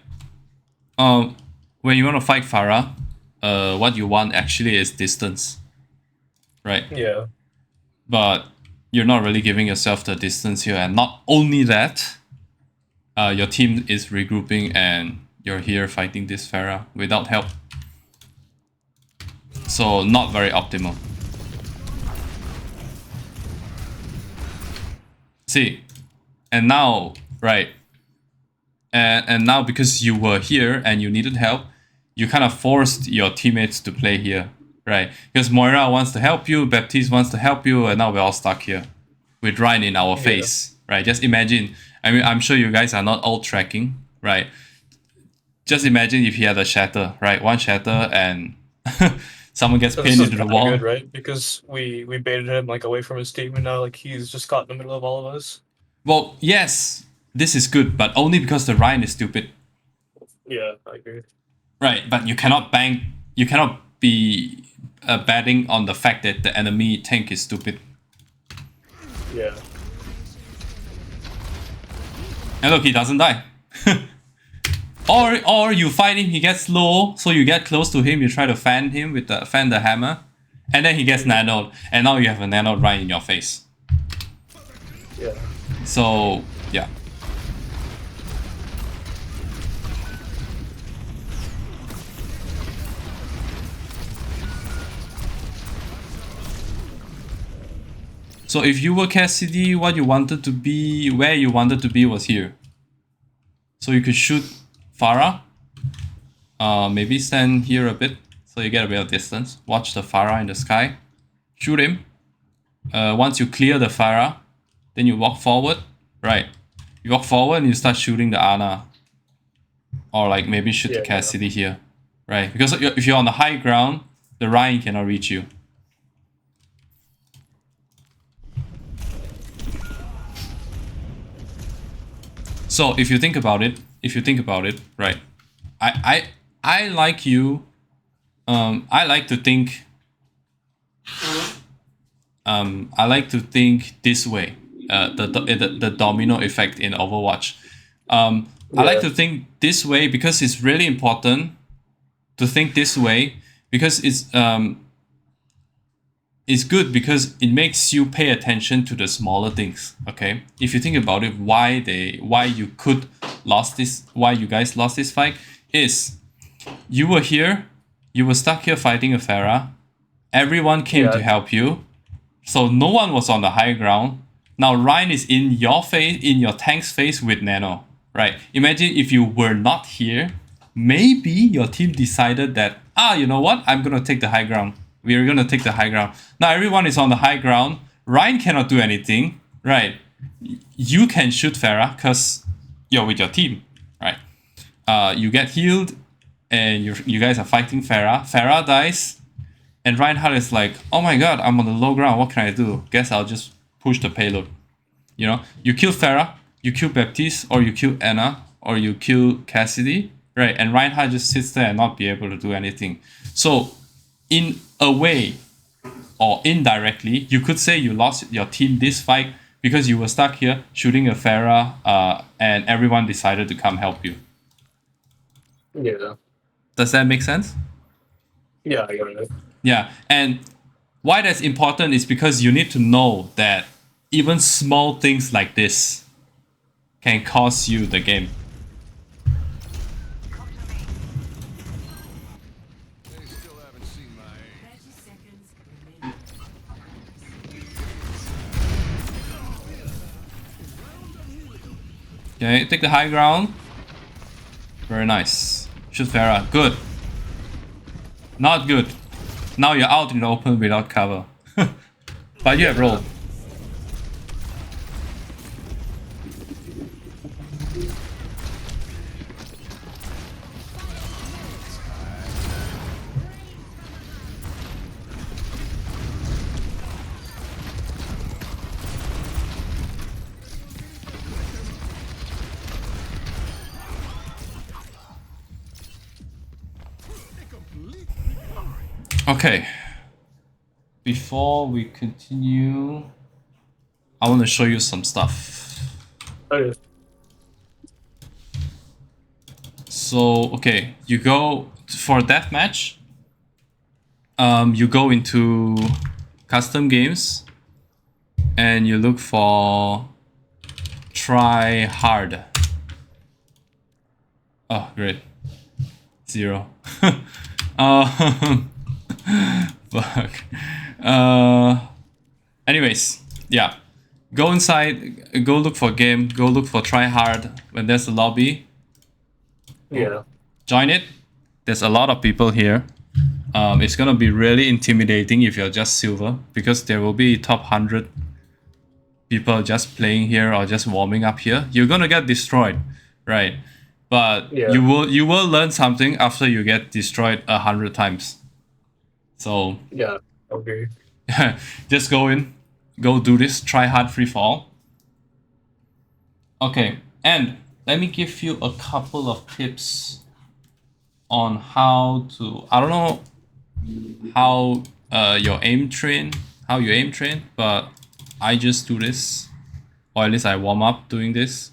When you want to fight Pharah, what you want actually is distance, right? Yeah. But you're not really giving yourself the distance here, and not only that, your team is regrouping and you're here fighting this Pharah without help. So not very optimal. See, and now, right, and now because you were here and you needed help, you kind of forced your teammates to play here, right? Because Moira wants to help you, Baptiste wants to help you, and now we're all stuck here with Ryan in our face, right? Just imagine. I mean, I'm sure you guys are not all tracking, right? Just imagine if he had a shatter, right? One shatter and someone gets pinned into the wall. Good, right? Because we baited him like away from his team, and now like he's just caught in the middle of all of us. Well, yes, this is good, but only because the Ryan is stupid. Yeah, I agree. Right, but you cannot bank. You cannot be betting on the fact that the enemy tank is stupid. Yeah. And look, he doesn't die. Or you fight him, he gets low, so you get close to him, you try to fan him with the hammer, and then he gets nanoed, and now you have a nanoed right in your face. Yeah. So yeah. So if you were Cassidy, what you wanted to be, where you wanted to be was here. So you could shoot Pharah. Maybe stand here a bit so you get a bit of distance. Watch the Pharah in the sky. Shoot him. Once you clear the Pharah, then you walk forward. Right. You walk forward and you start shooting the Ana. Or like maybe shoot the Cassidy here. Right. Because if you're on the high ground, the Ryan cannot reach you. So if you think about it, right? I like you. I like to think. I like to think this way. The domino effect in Overwatch. I like to think this way because it's really important to think this way because it's good because it makes you pay attention to the smaller things. Okay, if you think about it, why you guys lost this fight is you were here, you were stuck here fighting a Pharah. Everyone came to help you, so no one was on the high ground. Now Ryan is in your face, in your tank's face with Nano. Right? Imagine if you were not here, maybe your team decided that you know what? I'm gonna take the high ground. We're gonna take the high ground. Now everyone is on the high ground. Ryan cannot do anything, right? You can shoot Pharah because you're with your team, right? You get healed, and you guys are fighting Pharah. Pharah dies, and Reinhardt is like, "Oh my god, I'm on the low ground. What can I do? Guess I'll just push the payload." You know, you kill Pharah, you kill Baptiste, or you kill Anna, or you kill Cassidy, right? And Reinhardt just sits there and not be able to do anything. So, in a way, or indirectly, you could say you lost your team this fight because you were stuck here shooting a Pharah, and everyone decided to come help you. Yeah. Does that make sense? Yeah, I got it. Yeah, and why that's important is because you need to know that even small things like this can cost you the game. Okay, take the high ground. Very nice. Shoot Pharah. Good. Not good. Now you're out in the open without cover. But you have rolled. Okay. Before we continue, I want to show you some stuff. Okay. So, okay, you go for deathmatch. You go into custom games and you look for try hard. Oh, great. 0. Fuck. Anyways, yeah. Go inside, go look for game, go look for try hard when there's a lobby. Yeah. Join it. There's a lot of people here. It's gonna be really intimidating if you're just silver because there will be top 100 people just playing here or just warming up here. You're gonna get destroyed, right? But you will learn something after you get destroyed 100 times. So yeah, okay. Just go in, go do this, try hard free for all. Okay, and let me give you a couple of tips on how to, I don't know how you aim train, but I just do this, or at least I warm up doing this.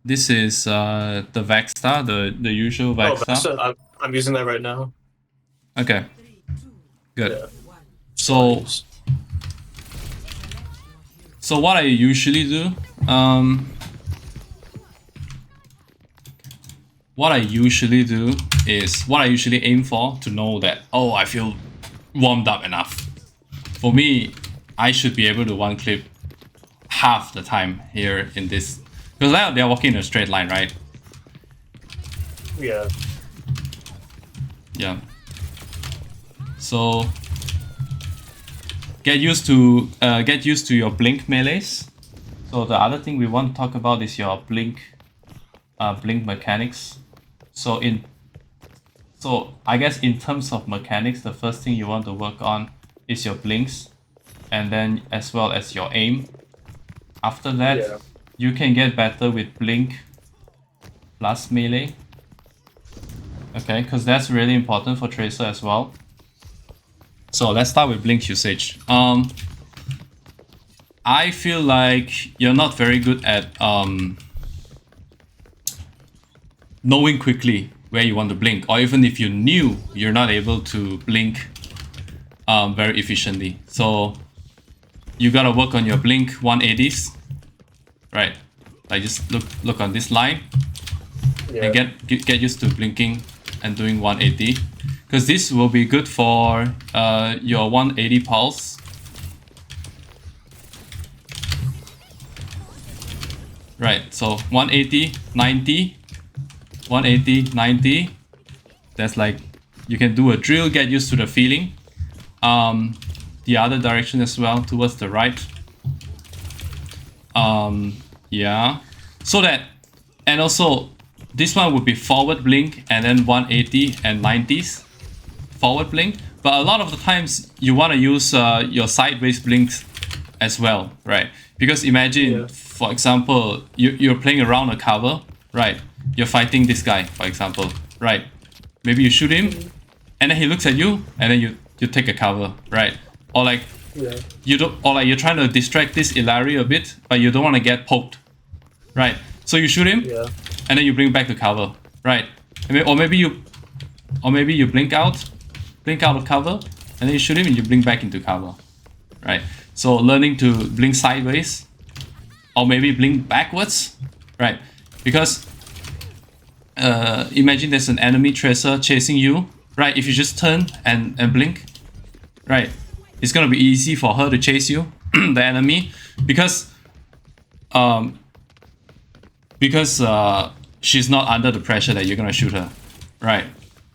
This is the Vexstar, the usual Oh, Vexstar. I'm using that right now. Okay, good. Yeah. So what I usually do, what I usually aim for to know that, oh, I feel warmed up enough. For me, I should be able to one clip half the time here in this, because now they're walking in a straight line, right? Yeah. Yeah. So get used to your blink melees. So the other thing we want to talk about is your blink mechanics. So I guess in terms of mechanics, the first thing you want to work on is your blinks, and then as well as your aim. After that, Yeah. you can get better with blink plus melee. Okay, because that's really important for Tracer as well. So let's start with blink usage. I feel like you're not very good at knowing quickly where you want to blink, or even if you knew, you're not able to blink very efficiently. So you gotta work on your blink 180s, right? Like just look on this line, Yeah. and get used to blinking and doing 180, because this will be good for your 180 pulse. Right, so 180, 90, 180, 90. That's like, you can do a drill, get used to the feeling. The other direction as well, towards the right. Yeah. So that, and also, this one would be forward blink, and then 180 and 90s. Forward blink. But a lot of the times, you want to use your sideways blinks as well, right? Because imagine, for example, you're playing around a cover, right? You're fighting this guy, for example, right? Maybe you shoot him, and then he looks at you, and then you take a cover, right? Or like you're trying to distract this Ilari a bit, but you don't want to get poked, right? So you shoot him, and then you bring back the cover, right? Or maybe you blink out of cover, and then you shoot him and you blink back into cover, right? So learning to blink sideways, or maybe blink backwards, right? Because imagine there's an enemy tracer chasing you, right? If you just turn and blink, right, it's gonna be easy for her to chase you, the enemy, because she's not under the pressure that you're gonna shoot her, right?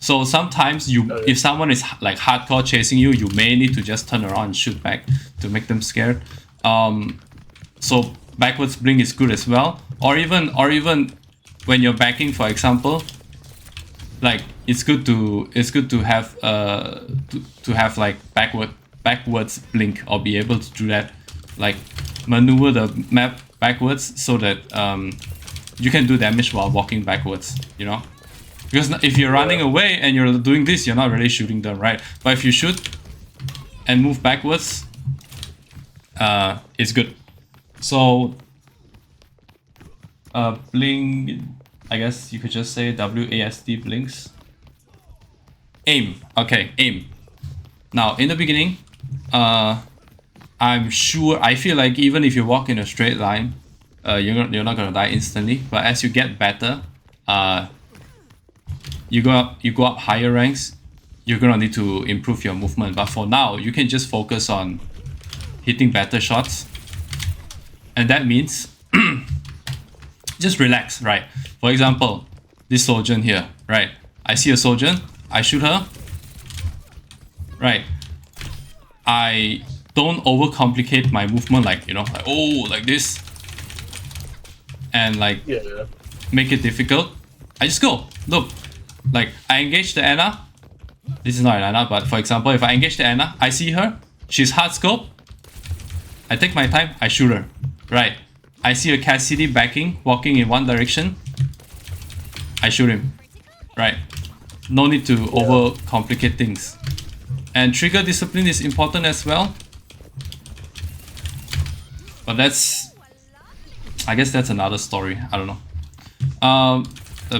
So sometimes if someone is like hardcore chasing you, you may need to just turn around and shoot back to make them scared. So backwards blink is good as well, or even when you're backing, for example, like it's good to have have like backwards blink, or be able to do that, like maneuver the map backwards, so that you can do damage while walking backwards, you know? Because if you're running away and you're doing this, you're not really shooting them, right? But if you shoot and move backwards, it's good. So blink, I guess you could just say WASD blinks. Aim. Okay, aim. Now in the beginning, I feel like even if you walk in a straight line, you're not gonna die instantly. But as you get better, you go up higher ranks, you're gonna need to improve your movement. But for now, you can just focus on hitting better shots, and that means just relax, right? For example, this Sojourn here, right? I see a Sojourn, I shoot her, right? I don't overcomplicate my movement, like, you know, like, oh, like this, and like make it difficult. I just go, look, like I engage the Anna. This is not an Anna, but for example, if I engage the Anna, I see her, she's hard scope, I take my time, I shoot her, right? I see a Cassidy backing, walking in one direction, I shoot him, right? No need to overcomplicate things. And trigger discipline is important as well. But I guess that's another story, I don't know. a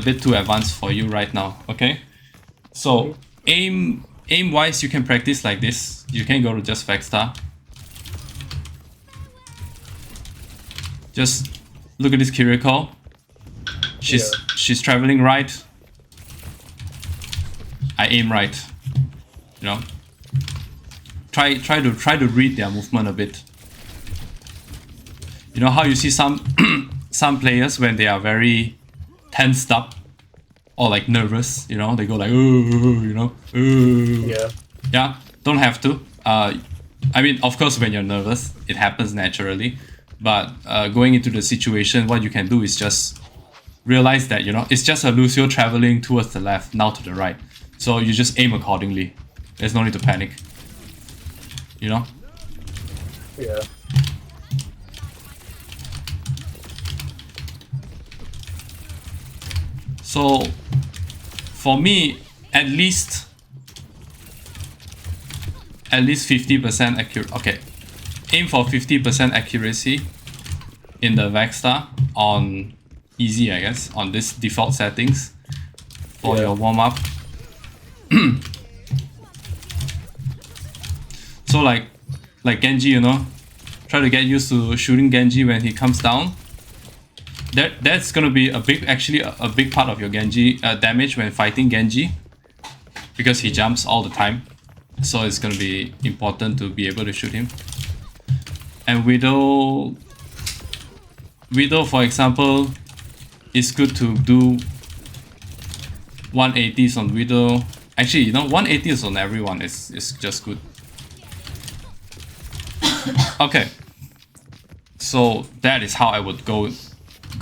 bit too advanced for you right now. Okay, so aim wise, you can practice like this. You can go to just Vexstar. Just look at this Kiriko. She's traveling right. I aim right. You know. Try to read their movement a bit. You know how you see some some players when they are very tensed up or like nervous, you know, they go like, ooh, you know, ooh. Yeah, don't have to. I mean, of course, when you're nervous, it happens naturally. But going into the situation, what you can do is just realize that, you know, it's just a Lucio traveling towards the left, now to the right. So you just aim accordingly. There's no need to panic. You know? Yeah. So, for me, at least 50% accurate. Okay, aim for 50% accuracy in the Vexstar on easy, I guess, on this default settings for your warm up. So like Genji, you know, try to get used to shooting Genji when he comes down. That's gonna be a big part of your Genji damage when fighting Genji, because he jumps all the time. So it's gonna be important to be able to shoot him. And Widow, for example, it's good to do 180s on Widow. Actually, you know, 180s on everyone is just good. Okay, so that is how I would go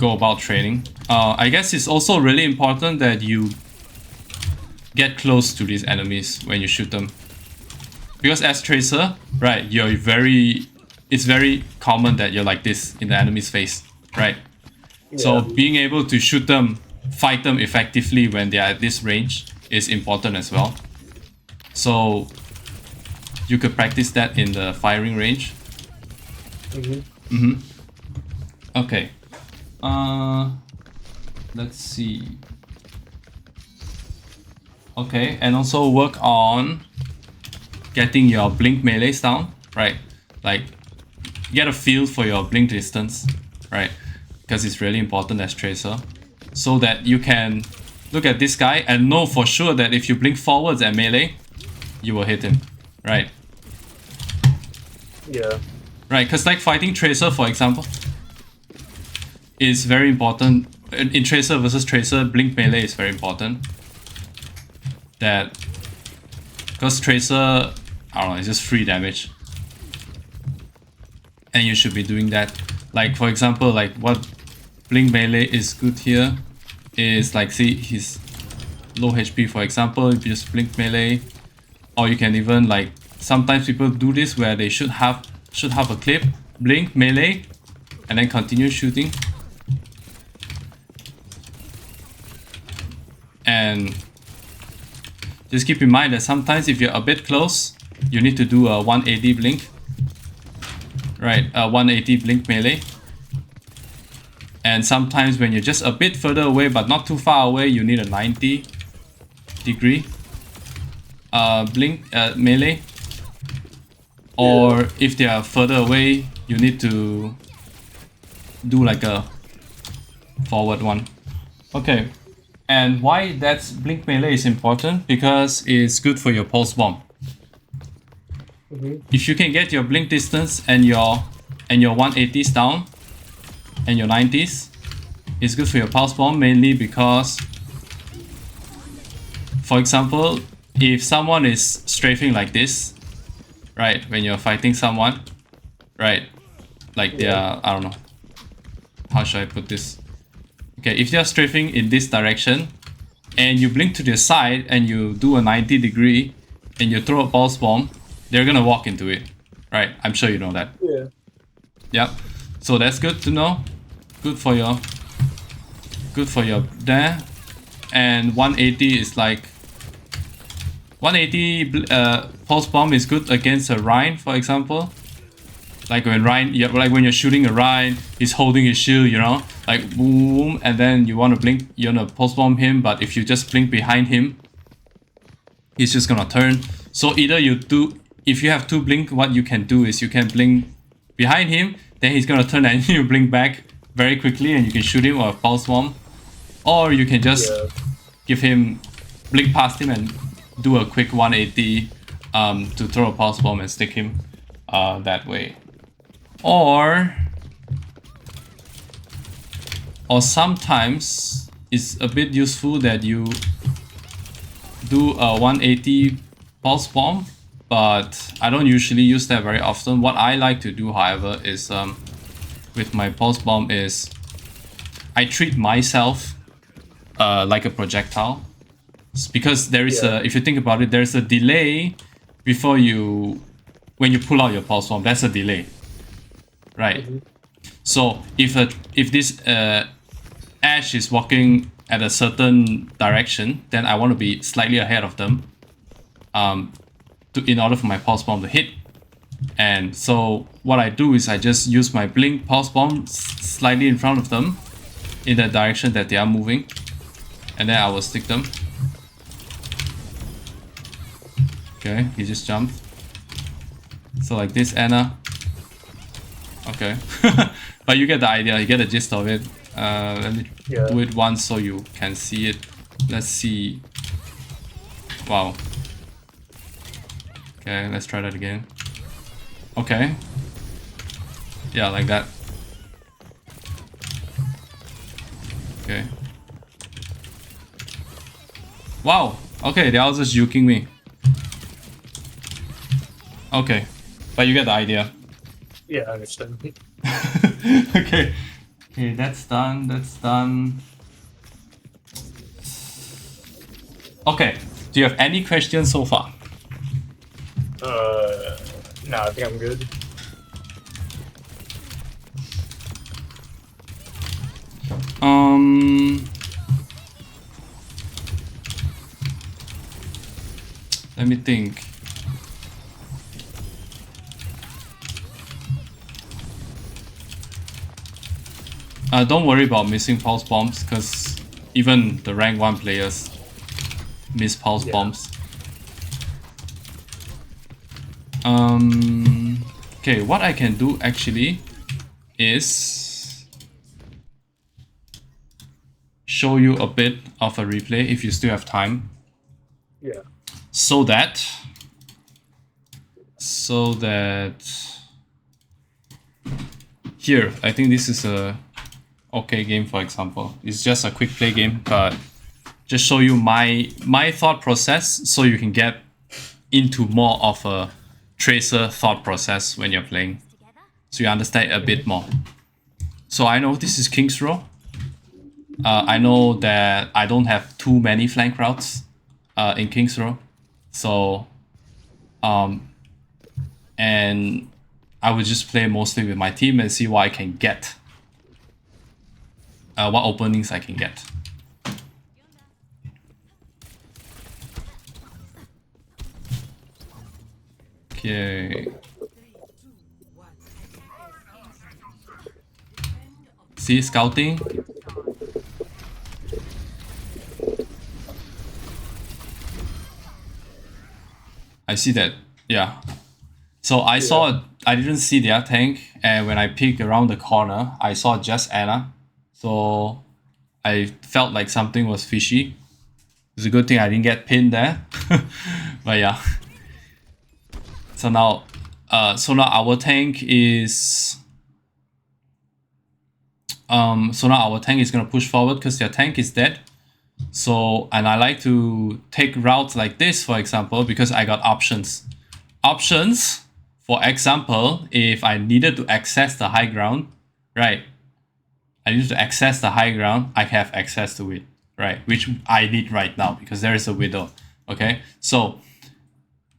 about training. I guess it's also really important that you get close to these enemies when you shoot them, because as Tracer, right, it's very common that you're like this in the enemy's face, right? So being able to shoot them, fight them effectively when they are at this range is important as well. So you could practice that in the firing range. Okay. Let's see. Okay, and also work on getting your blink melees down, right? Like, get a feel for your blink distance, right? Because it's really important as Tracer, so that you can look at this guy and know for sure that if you blink forwards at melee, you will hit him, right? Yeah. Right, because like fighting Tracer, for example, is very important. In Tracer versus Tracer, blink melee is very important. Because Tracer, I don't know, it's just free damage. And you should be doing that. Like, for example, like what blink melee is good here is like, see, he's low HP, for example, if you just blink melee. Or you can even like, sometimes people do this where they should have a clip, blink, melee, and then continue shooting. And just keep in mind that sometimes if you're a bit close, you need to do a 180 blink. Right, a 180 blink melee. And sometimes when you're just a bit further away but not too far away, you need a 90 degree blink melee. Or if they are further away, you need to do like a forward one. Okay, and why that's blink melee is important? Because it's good for your pulse bomb. If you can get your blink distance and your 180s down and your 90s, it's good for your pulse bomb, mainly because, for example, if someone is strafing like this, right, when you're fighting someone, right, like they are, I don't know, how should I put this? Okay, if they're strafing in this direction and you blink to the side and you do a 90 degree and you throw a pulse bomb, they're gonna walk into it, right? I'm sure you know that. Yeah. Yep. So that's good to know. Good for your there. And 180 is like 180 pulse bomb is good against a Rhine, for example. Like when Ryan, yeah, like when you're shooting a Ryan, he's holding his shield, you know, like boom, and then you want to blink, you want to post bomb him, but if you just blink behind him, he's just gonna turn. So either you do, if you have two blink, what you can do is you can blink behind him, then he's gonna turn and you blink back very quickly and you can shoot him or pulse bomb, or you can just give him, blink past him and do a quick 180 to throw a pulse bomb and stick him that way. Or sometimes it's a bit useful that you do a 180 pulse bomb, but I don't usually use that very often. What I like to do, however, is with my pulse bomb is I treat myself like a projectile, because there is a, if you think about it, there's a delay before you, when you pull out your pulse bomb, that's a delay, right? So if this Ash is walking at a certain direction, then I want to be slightly ahead of them in order for my pulse bomb to hit. And so what I do is I just use my blink pulse bomb slightly in front of them in the direction that they are moving, and then I will stick them. Okay, he just jumped. So like this, Anna. Okay. But you get the idea, you get the gist of it. Let me do it once so you can see it. Let's see. Wow. Okay, let's try that again. Okay. Yeah, like that. Okay. Wow. Okay, they're all just juking me. Okay. But you get the idea. Yeah, I understand. Okay. Okay, that's done. That's done. Okay. Do you have any questions so far? No, I think I'm good. Let me think. Don't worry about missing pulse bombs, because even the rank 1 players miss pulse bombs. Okay, what I can do actually is show you a bit of a replay if you still have time. Yeah. So that here, I think this is a okay game, for example. It's just a quick play game, but just show you my thought process so you can get into more of a tracer thought process when you're playing, so you understand a bit more. So I know this is King's Row. I know that I don't have too many flank routes in King's Row, so and I would just play mostly with my team and see what I can get, what openings I can get. Okay. See, scouting. I see that, yeah. So I saw, I didn't see their tank, and when I peeked around the corner, I saw just Anna. So I felt like something was fishy. It's a good thing I didn't get pinned there. But yeah. So now our tank is gonna push forward because their tank is dead. So, and I like to take routes like this, for example, because I got options. Options, for example, if I needed to access the high ground, right? I need to access the high ground, I have access to it, right? Which I need right now because there is a widow, okay? So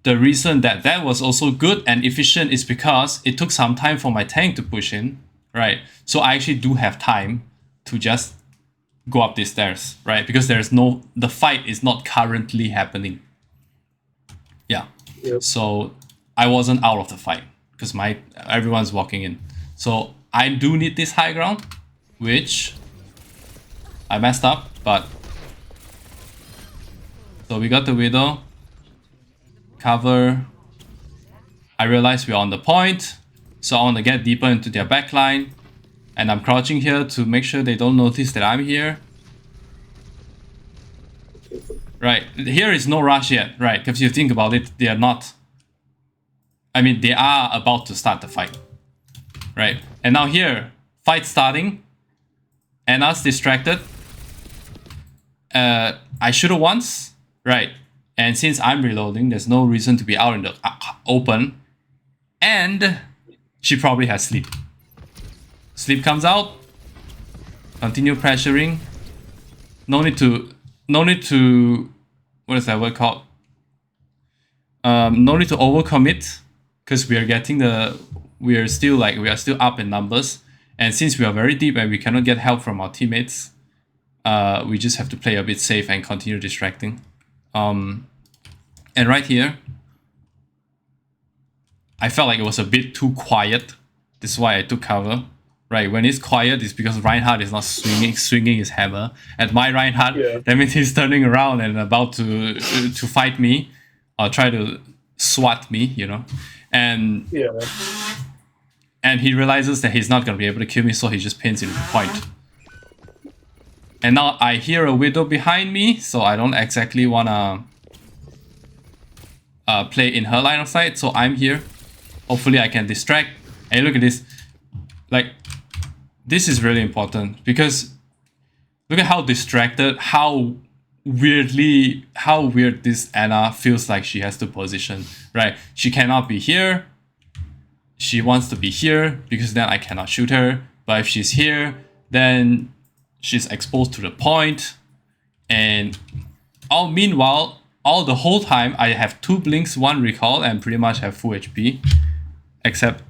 the reason that that was also good and efficient is because it took some time for my tank to push in, right? So I actually do have time to just go up these stairs, right? Because there's no, the fight is not currently happening. Yeah. Yep. So I wasn't out of the fight because everyone's walking in. So I do need this high ground, which I messed up, but so we got the Widow. Cover. I realize we're on the point, so I want to get deeper into their backline, and I'm crouching here to make sure they don't notice that I'm here. Right, here is no rush yet, right? Because if you think about it, they are not. I mean, they are about to start the fight, right? And now here, fight starting, and us distracted. I should have once, right? And since I'm reloading, there's no reason to be out in the open. And she probably has sleep. Sleep comes out. Continue pressuring. No need to, what is that word called? No need to overcommit, because we are still up in numbers. And since we are very deep and we cannot get help from our teammates, we just have to play a bit safe and continue distracting. And right here, I felt like it was a bit too quiet. This is why I took cover. Right, when it's quiet, it's because Reinhardt is not swinging his hammer. At my Reinhardt, that means he's turning around and about to fight me, or try to swat me, you know. And he realizes that he's not gonna be able to kill me, so he just pins into the point. And now I hear a Widow behind me, so I don't exactly wanna play in her line of sight. So I'm here. Hopefully I can distract. And look at this, like. This is really important, because look at how distracted, how weird this Ana feels like she has to position, right? She cannot be here. She wants to be here because then I cannot shoot her. But if she's here, then she's exposed to the point. And meanwhile, the whole time I have 2 blinks, 1 recall, and pretty much have full HP, except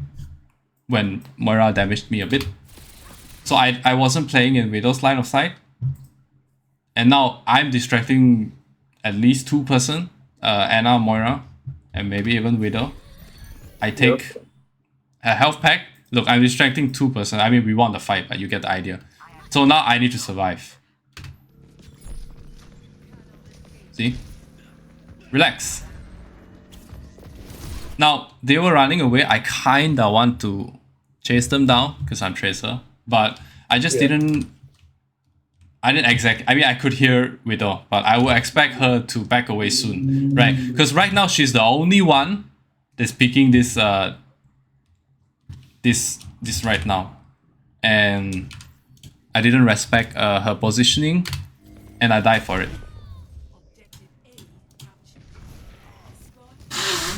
when Moira damaged me a bit. So I wasn't playing in Widow's line of sight. And now I'm distracting at least 2 person, Ana, Moira, and maybe even Widow. I take a health pack. Look, I'm distracting 2 person. I mean, we won the fight, but you get the idea. So now I need to survive. See? Relax. Now, they were running away. I kinda want to chase them down because I'm Tracer. But I just didn't exactly. I mean, I could hear Widow, but I would expect her to back away soon, right? Because right now she's the only one that's picking this this right now, and I didn't respect her positioning, and I died for it.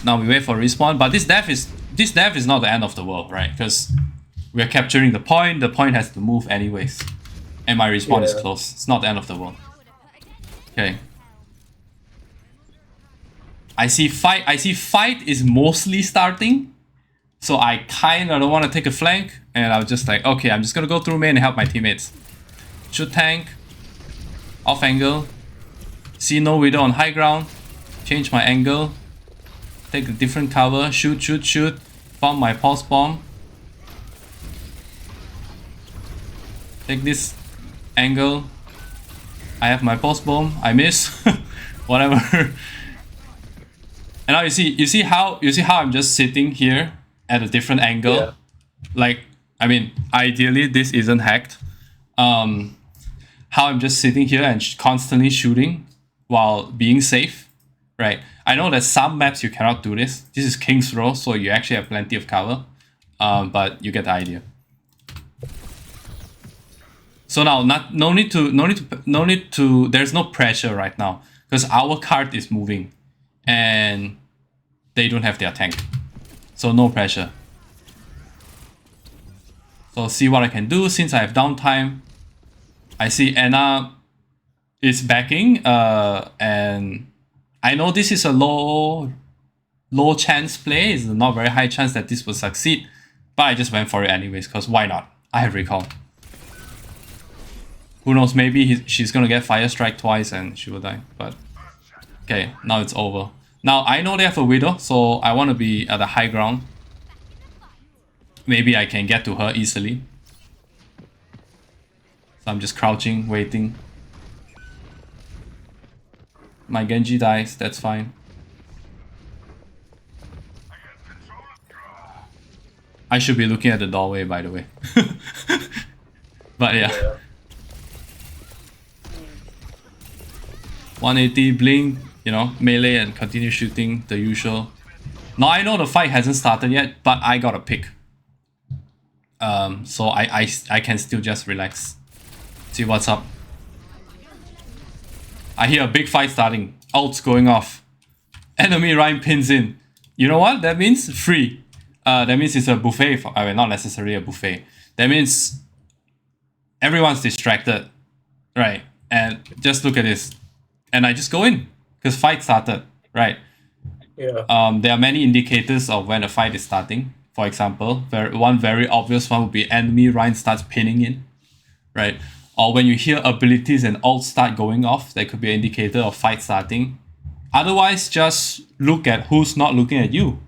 Now we wait for respawn, but this death is not the end of the world, right? Because we are capturing the point. The point has to move anyways. And my respawn is close. It's not the end of the world. Okay. I see fight is mostly starting. So I kinda don't want to take a flank. And I was just like, okay, I'm just gonna go through main and help my teammates. Shoot tank. Off angle. See no Widow on high ground. Change my angle. Take a different cover. Shoot. Bomb my pulse bomb. Take this angle. I have my pulse bomb. I miss. Whatever. And now you see how I'm just sitting here at a different angle. Yeah. Like, I mean, ideally this isn't hacked. How I'm just sitting here and constantly shooting while being safe, right? I know that some maps you cannot do this. This is King's Row, so you actually have plenty of cover. But you get the idea. So now, no need to. There's no pressure right now because our card is moving, and they don't have their tank, so no pressure. So see what I can do since I have downtime. I see Ana is backing, and I know this is a low chance play. It's not very high chance that this will succeed, but I just went for it anyways because why not? I have recall. Who knows, maybe she's gonna get fire strike twice and she will die, but okay, now it's over. Now I know they have a Widow, so I want to be at the high ground. maybe I can get to her easily. So I'm just crouching, waiting. My Genji dies, that's fine. I should be looking at the doorway, by the way. But yeah. 180, blink, you know, melee and continue shooting, the usual. Now I know the fight hasn't started yet, but I got a pick. So I can still just relax. See what's up. I hear a big fight starting. Ult's going off. Enemy Ryan pins in. You know what? That means free. That means it's a buffet. I mean, not necessarily a buffet. That means everyone's distracted. Right. And just look at this. And I just go in. Because fight started. Right. Yeah. There are many indicators of when a fight is starting. For example, one very obvious one would be enemy Ryan starts pinning in. Right. Or when you hear abilities and ults start going off, that could be an indicator of fight starting. Otherwise, just look at who's not looking at you.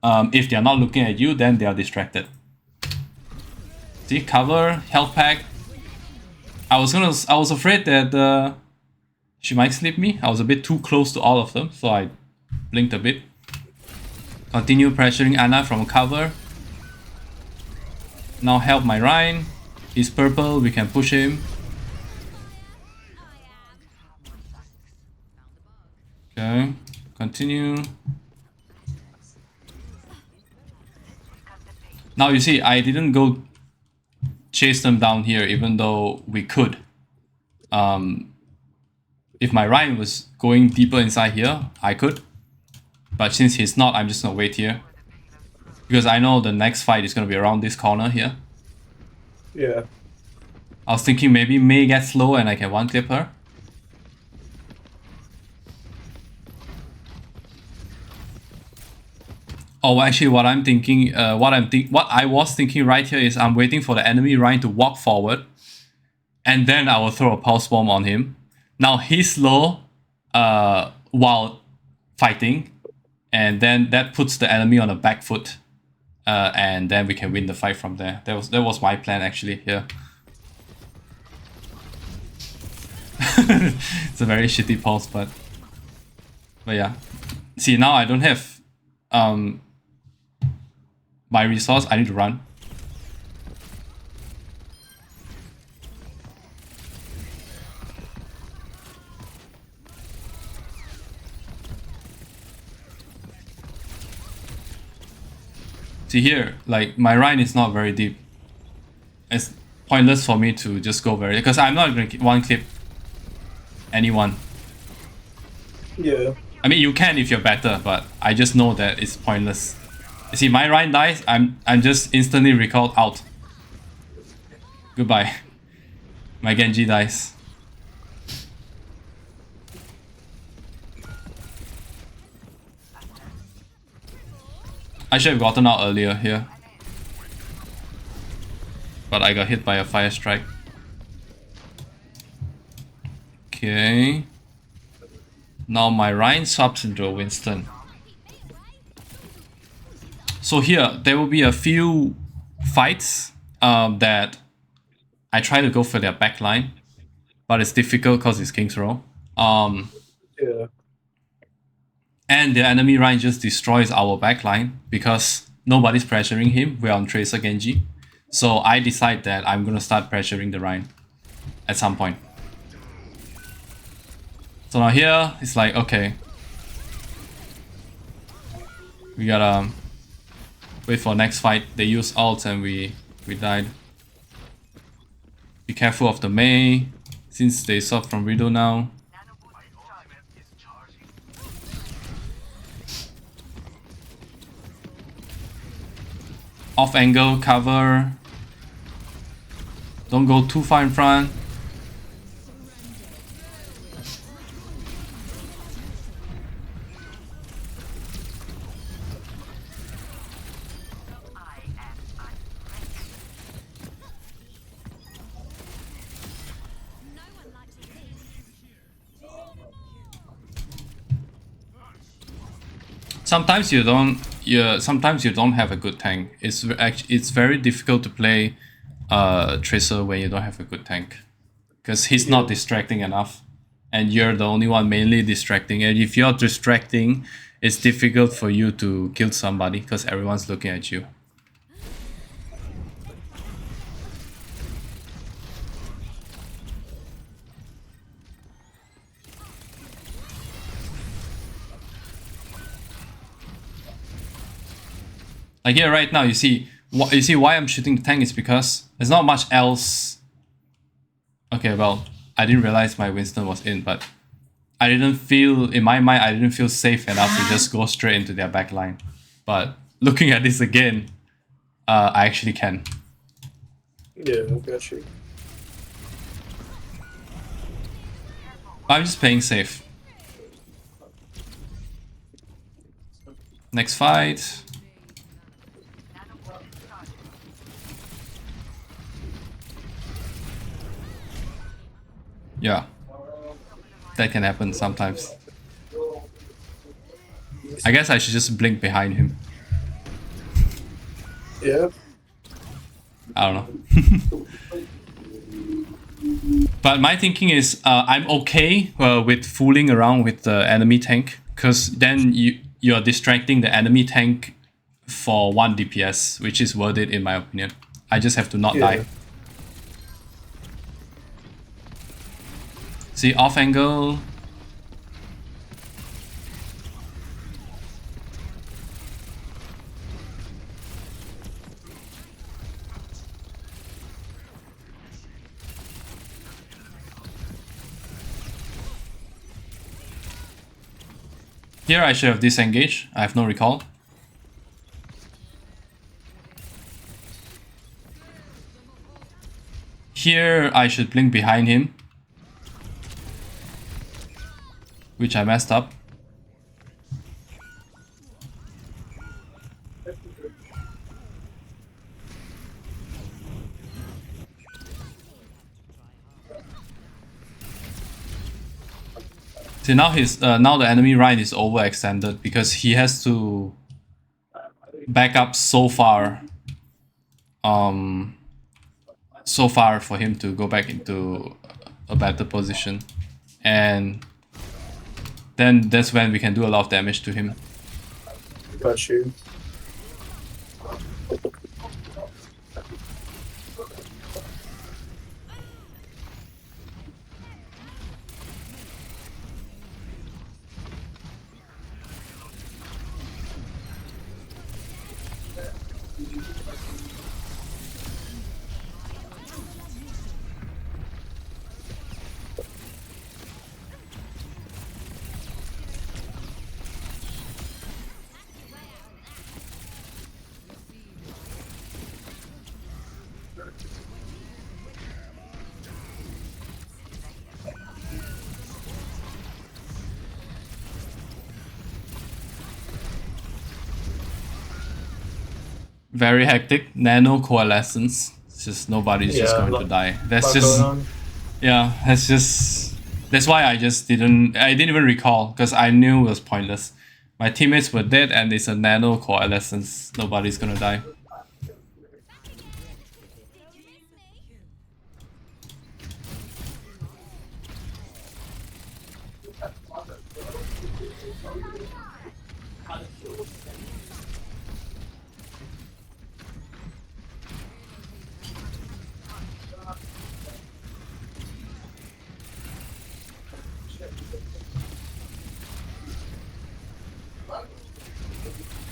If they're not looking at you, then they are distracted. See, cover, health pack. I was afraid that she might slip me. I was a bit too close to all of them, so I blinked a bit. Continue pressuring Ana from cover. Now help my Ryan. He's purple, we can push him. Okay, continue. Now you see, I didn't go chase them down here, even though we could. If my Ryan was going deeper inside here, I could. But since he's not, I'm just gonna wait here. Because I know the next fight is gonna be around this corner here. Yeah. I was thinking maybe Mei gets slow and I can one-clip her. Oh, actually, what I'm thinking, what I was thinking right here is I'm waiting for the enemy Ryan to walk forward, and then I will throw a pulse bomb on him. Now he's low, while fighting, and then that puts the enemy on a back foot, and then we can win the fight from there. That was my plan actually here. It's a very shitty pulse, but yeah. See, now I don't have my resource. I need to run. See here, like my Ryan is not very deep. It's pointless for me to just go very, because I'm not going to one clip anyone. Yeah. I mean, you can if you're better, but I just know that it's pointless. You see, my Ryan dies, I'm just instantly recalled out. Goodbye. My Genji dies. I should have gotten out earlier here. But I got hit by a fire strike. Okay. Now my Ryan swaps into a Winston. So here, there will be a few fights that I try to go for their backline. But it's difficult because it's King's Row. Yeah. And the enemy Ryan just destroys our backline because nobody's pressuring him. We're on Tracer Genji. So I decide that I'm going to start pressuring the Ryan at some point. So now here, it's like, okay. We gotta wait for next fight. They use ult and we died. Be careful of the Mei, since they sub from Widow now. Off angle, cover. Don't go too far in front. Sometimes you don't sometimes you don't have a good tank. It's very difficult to play Tracer when you don't have a good tank, because he's not distracting enough, and you're the only one mainly distracting. And if you're distracting, it's difficult for you to kill somebody because everyone's looking at you. Like here right now, you see why I'm shooting the tank is because there's not much else. Okay, well, I didn't realize my Winston was in, but I didn't feel, in my mind, I didn't feel safe enough to just go straight into their backline. But looking at this again, I actually can. Yeah, I got you. I'm just playing safe. Next fight. Yeah, that can happen sometimes. I guess I should just blink behind him. Yeah. I don't know. But my thinking is I'm okay with fooling around with the enemy tank, because then you're distracting the enemy tank for 1 DPS, which is worth it in my opinion. I just have to not die. See, off angle. Here I should have disengaged. I have no recall. Here I should blink behind him, which I messed up. See, now now the enemy Ryan is overextended because he has to back up so far. So far for him to go back into a better position, and then that's when we can do a lot of damage to him. Got you. Very hectic. Nano coalescence. It's just nobody's just going to die. That's just that's why I didn't even recall, because I knew it was pointless. My teammates were dead and it's a nano coalescence. Nobody's gonna die.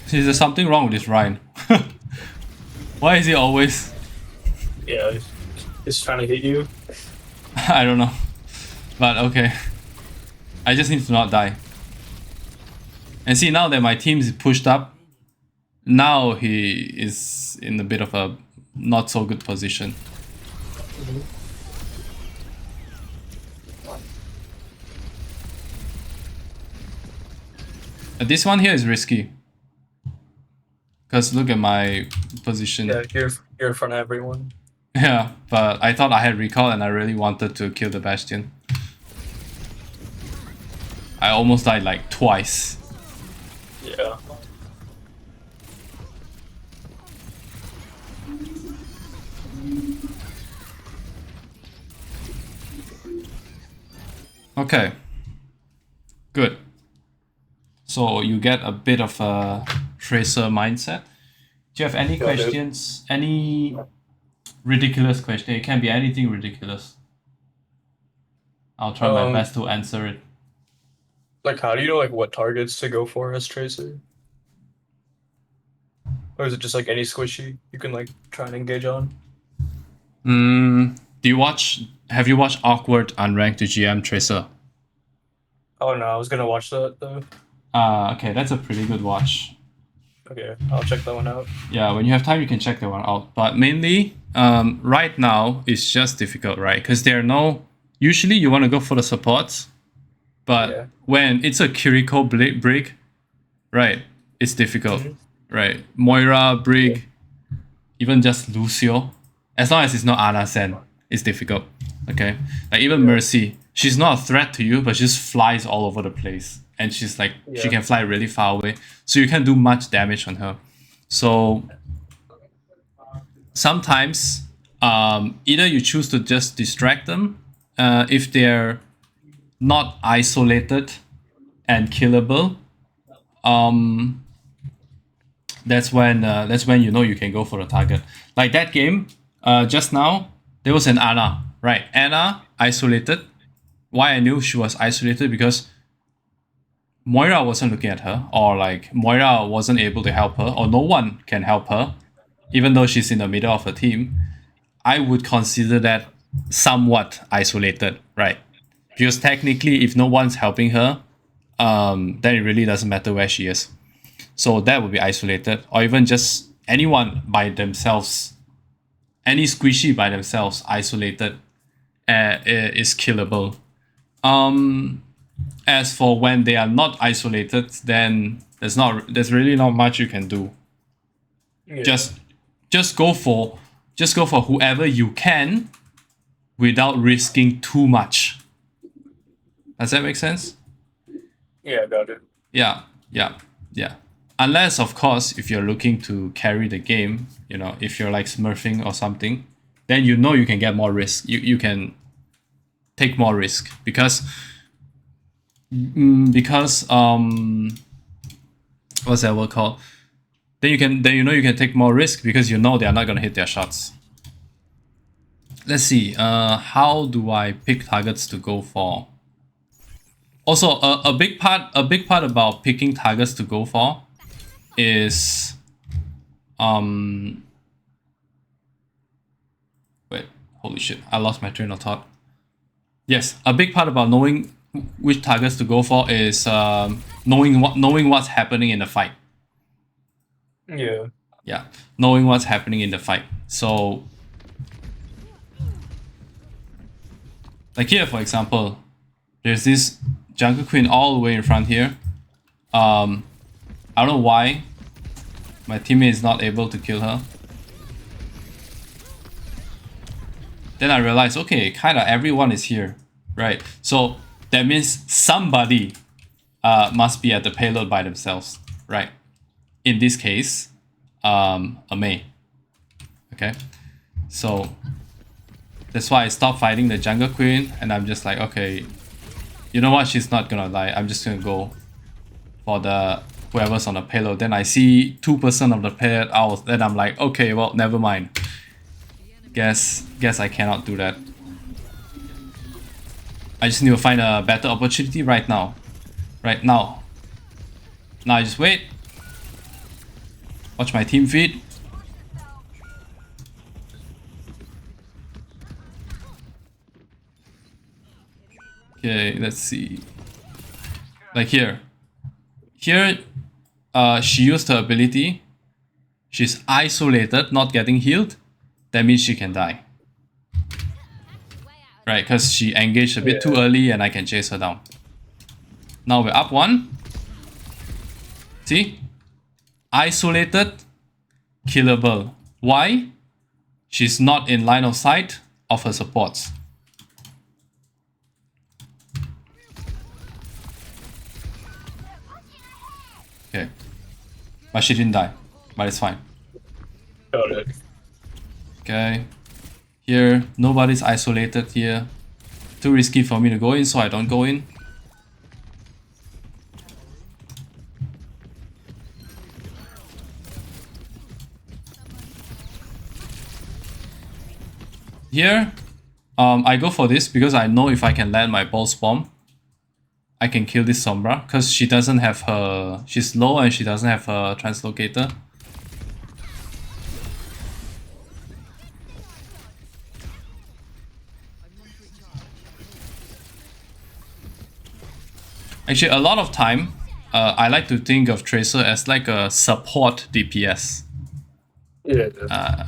See, there's something wrong with this Ryan. Why is he always... Yeah, he's trying to hit you. I don't know. But okay. I just need to not die. And see, now that my team is pushed up, now he is in a bit of a not so good position. This one here is risky. Because look at my position. Yeah, you're in front of everyone. Yeah, but I thought I had recall and I really wanted to kill the Bastion. I almost died like twice. Yeah. Okay. Good. So you get a bit of a tracer mindset. Do you have any Yeah, I do. questions? Any ridiculous question? It can be anything ridiculous. I'll try my best to answer it. Like, how do you know like what targets to go for as Tracer? Or is it just like any squishy you can like try and engage on? Do you watch? Have you watched Awkward Unranked to GM Tracer? Oh no, I was gonna watch that though. Okay, that's a pretty good watch. Okay, I'll check that one out. Yeah, when you have time, you can check that one out. But mainly, right now, it's just difficult, right? Because there are no. Usually, you want to go for the supports, but Yeah. when it's a Kiriko Brig, right, it's difficult, right? Moira, Brig, even just Lucio, as long as it's not Ana Sen, it's difficult. Okay, like even Mercy, she's not a threat to you, but she just flies all over the place, and she's like she can fly really far away, so you can't do much damage on her. So sometimes, either you choose to just distract them, if they're not isolated and killable. That's when you know you can go for the target. Like that game, just now there was an Ana, right? Ana isolated. Why I knew she was isolated because Moira wasn't looking at her, or like Moira wasn't able to help her, or no one can help her, even though she's in the middle of a team. I would consider that somewhat isolated, right? Because technically, if no one's helping her, then it really doesn't matter where she is. So that would be isolated, or even just anyone by themselves, any squishy by themselves, isolated, is killable. As for when they are not isolated, then there's really not much you can do. Yeah. Just go for whoever you can, without risking too much. Does that make sense? Yeah, got it. Yeah. Unless, of course, if you're looking to carry the game, if you're like smurfing or something, then you can get more risk. You can take more risk because what's that word called? Then you can take more risk because they are not gonna hit their shots. Let's see. How do I pick targets to go for? Also, a big part about picking targets to go for is wait, holy shit, I lost my train of thought. Yes, a big part about knowing which targets to go for is knowing what's happening in the fight. Yeah, knowing what's happening in the fight. So like here, for example, there's this jungle queen all the way in front here. I don't know why my teammate is not able to kill her. Then I realized, okay, kinda everyone is here, right? So that means somebody must be at the payload by themselves, right? In this case, a Mei. Okay, so that's why I stopped fighting the jungle queen, and I'm just like, okay, you know what? She's not gonna die. I'm just gonna go for the whoever's on the payload. Then I see 2% of the payload out. Then I'm like, okay, well, never mind. Guess I cannot do that. I just need to find a better opportunity right now. Right now. Now I just wait. Watch my team feed. Okay, let's see. Like here. Here, she used her ability. She's isolated, not getting healed. That means she can die. Right, because she engaged a bit too early and I can chase her down. Now we're up 1. See? Isolated, killable. Why? She's not in line of sight of her supports. Okay. But she didn't die. But it's fine. got it. Okay. Here, nobody's isolated here. too risky for me to go in, so I don't go in. Here, I go for this because I know if I can land my pulse bomb, I can kill this Sombra, because she doesn't have her... she's low and she doesn't have her translocator. Actually, a lot of time, I like to think of Tracer as like a support DPS. Yeah.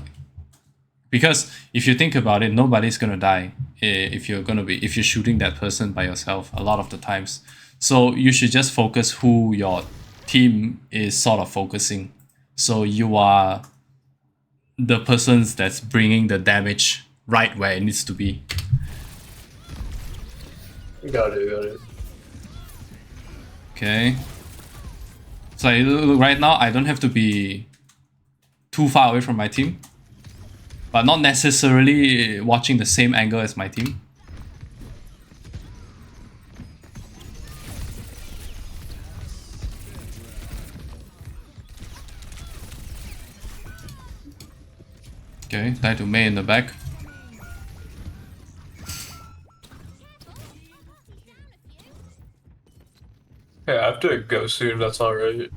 Because if you think about it, nobody's gonna die if you're shooting that person by yourself a lot of the times. So you should just focus who your team is sort of focusing. So you are the persons that's bringing the damage right where it needs to be. Got it. Okay. So right now I don't have to be too far away from my team, but not necessarily watching the same angle as my team. Okay, die to Mei in the back. Yeah, I have to go soon. That's all right.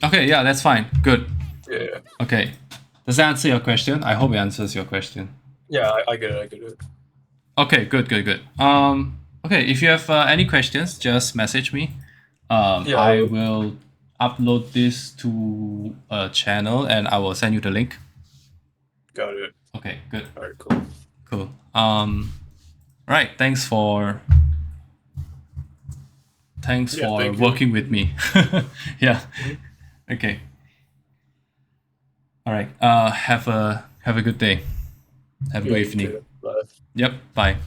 Okay, yeah, that's fine. Good. Yeah. Okay. Does that answer your question? I hope it answers your question. Yeah, I get it. Okay, good. Okay, if you have any questions, just message me. Yeah, I will upload this to a channel and I will send you the link. Got it. Okay, good. All right, cool. Cool. Right, thanks for thank you. working with me. Yeah. Okay. All right. Have a good day. Have a good evening. Bye. Yep. Bye.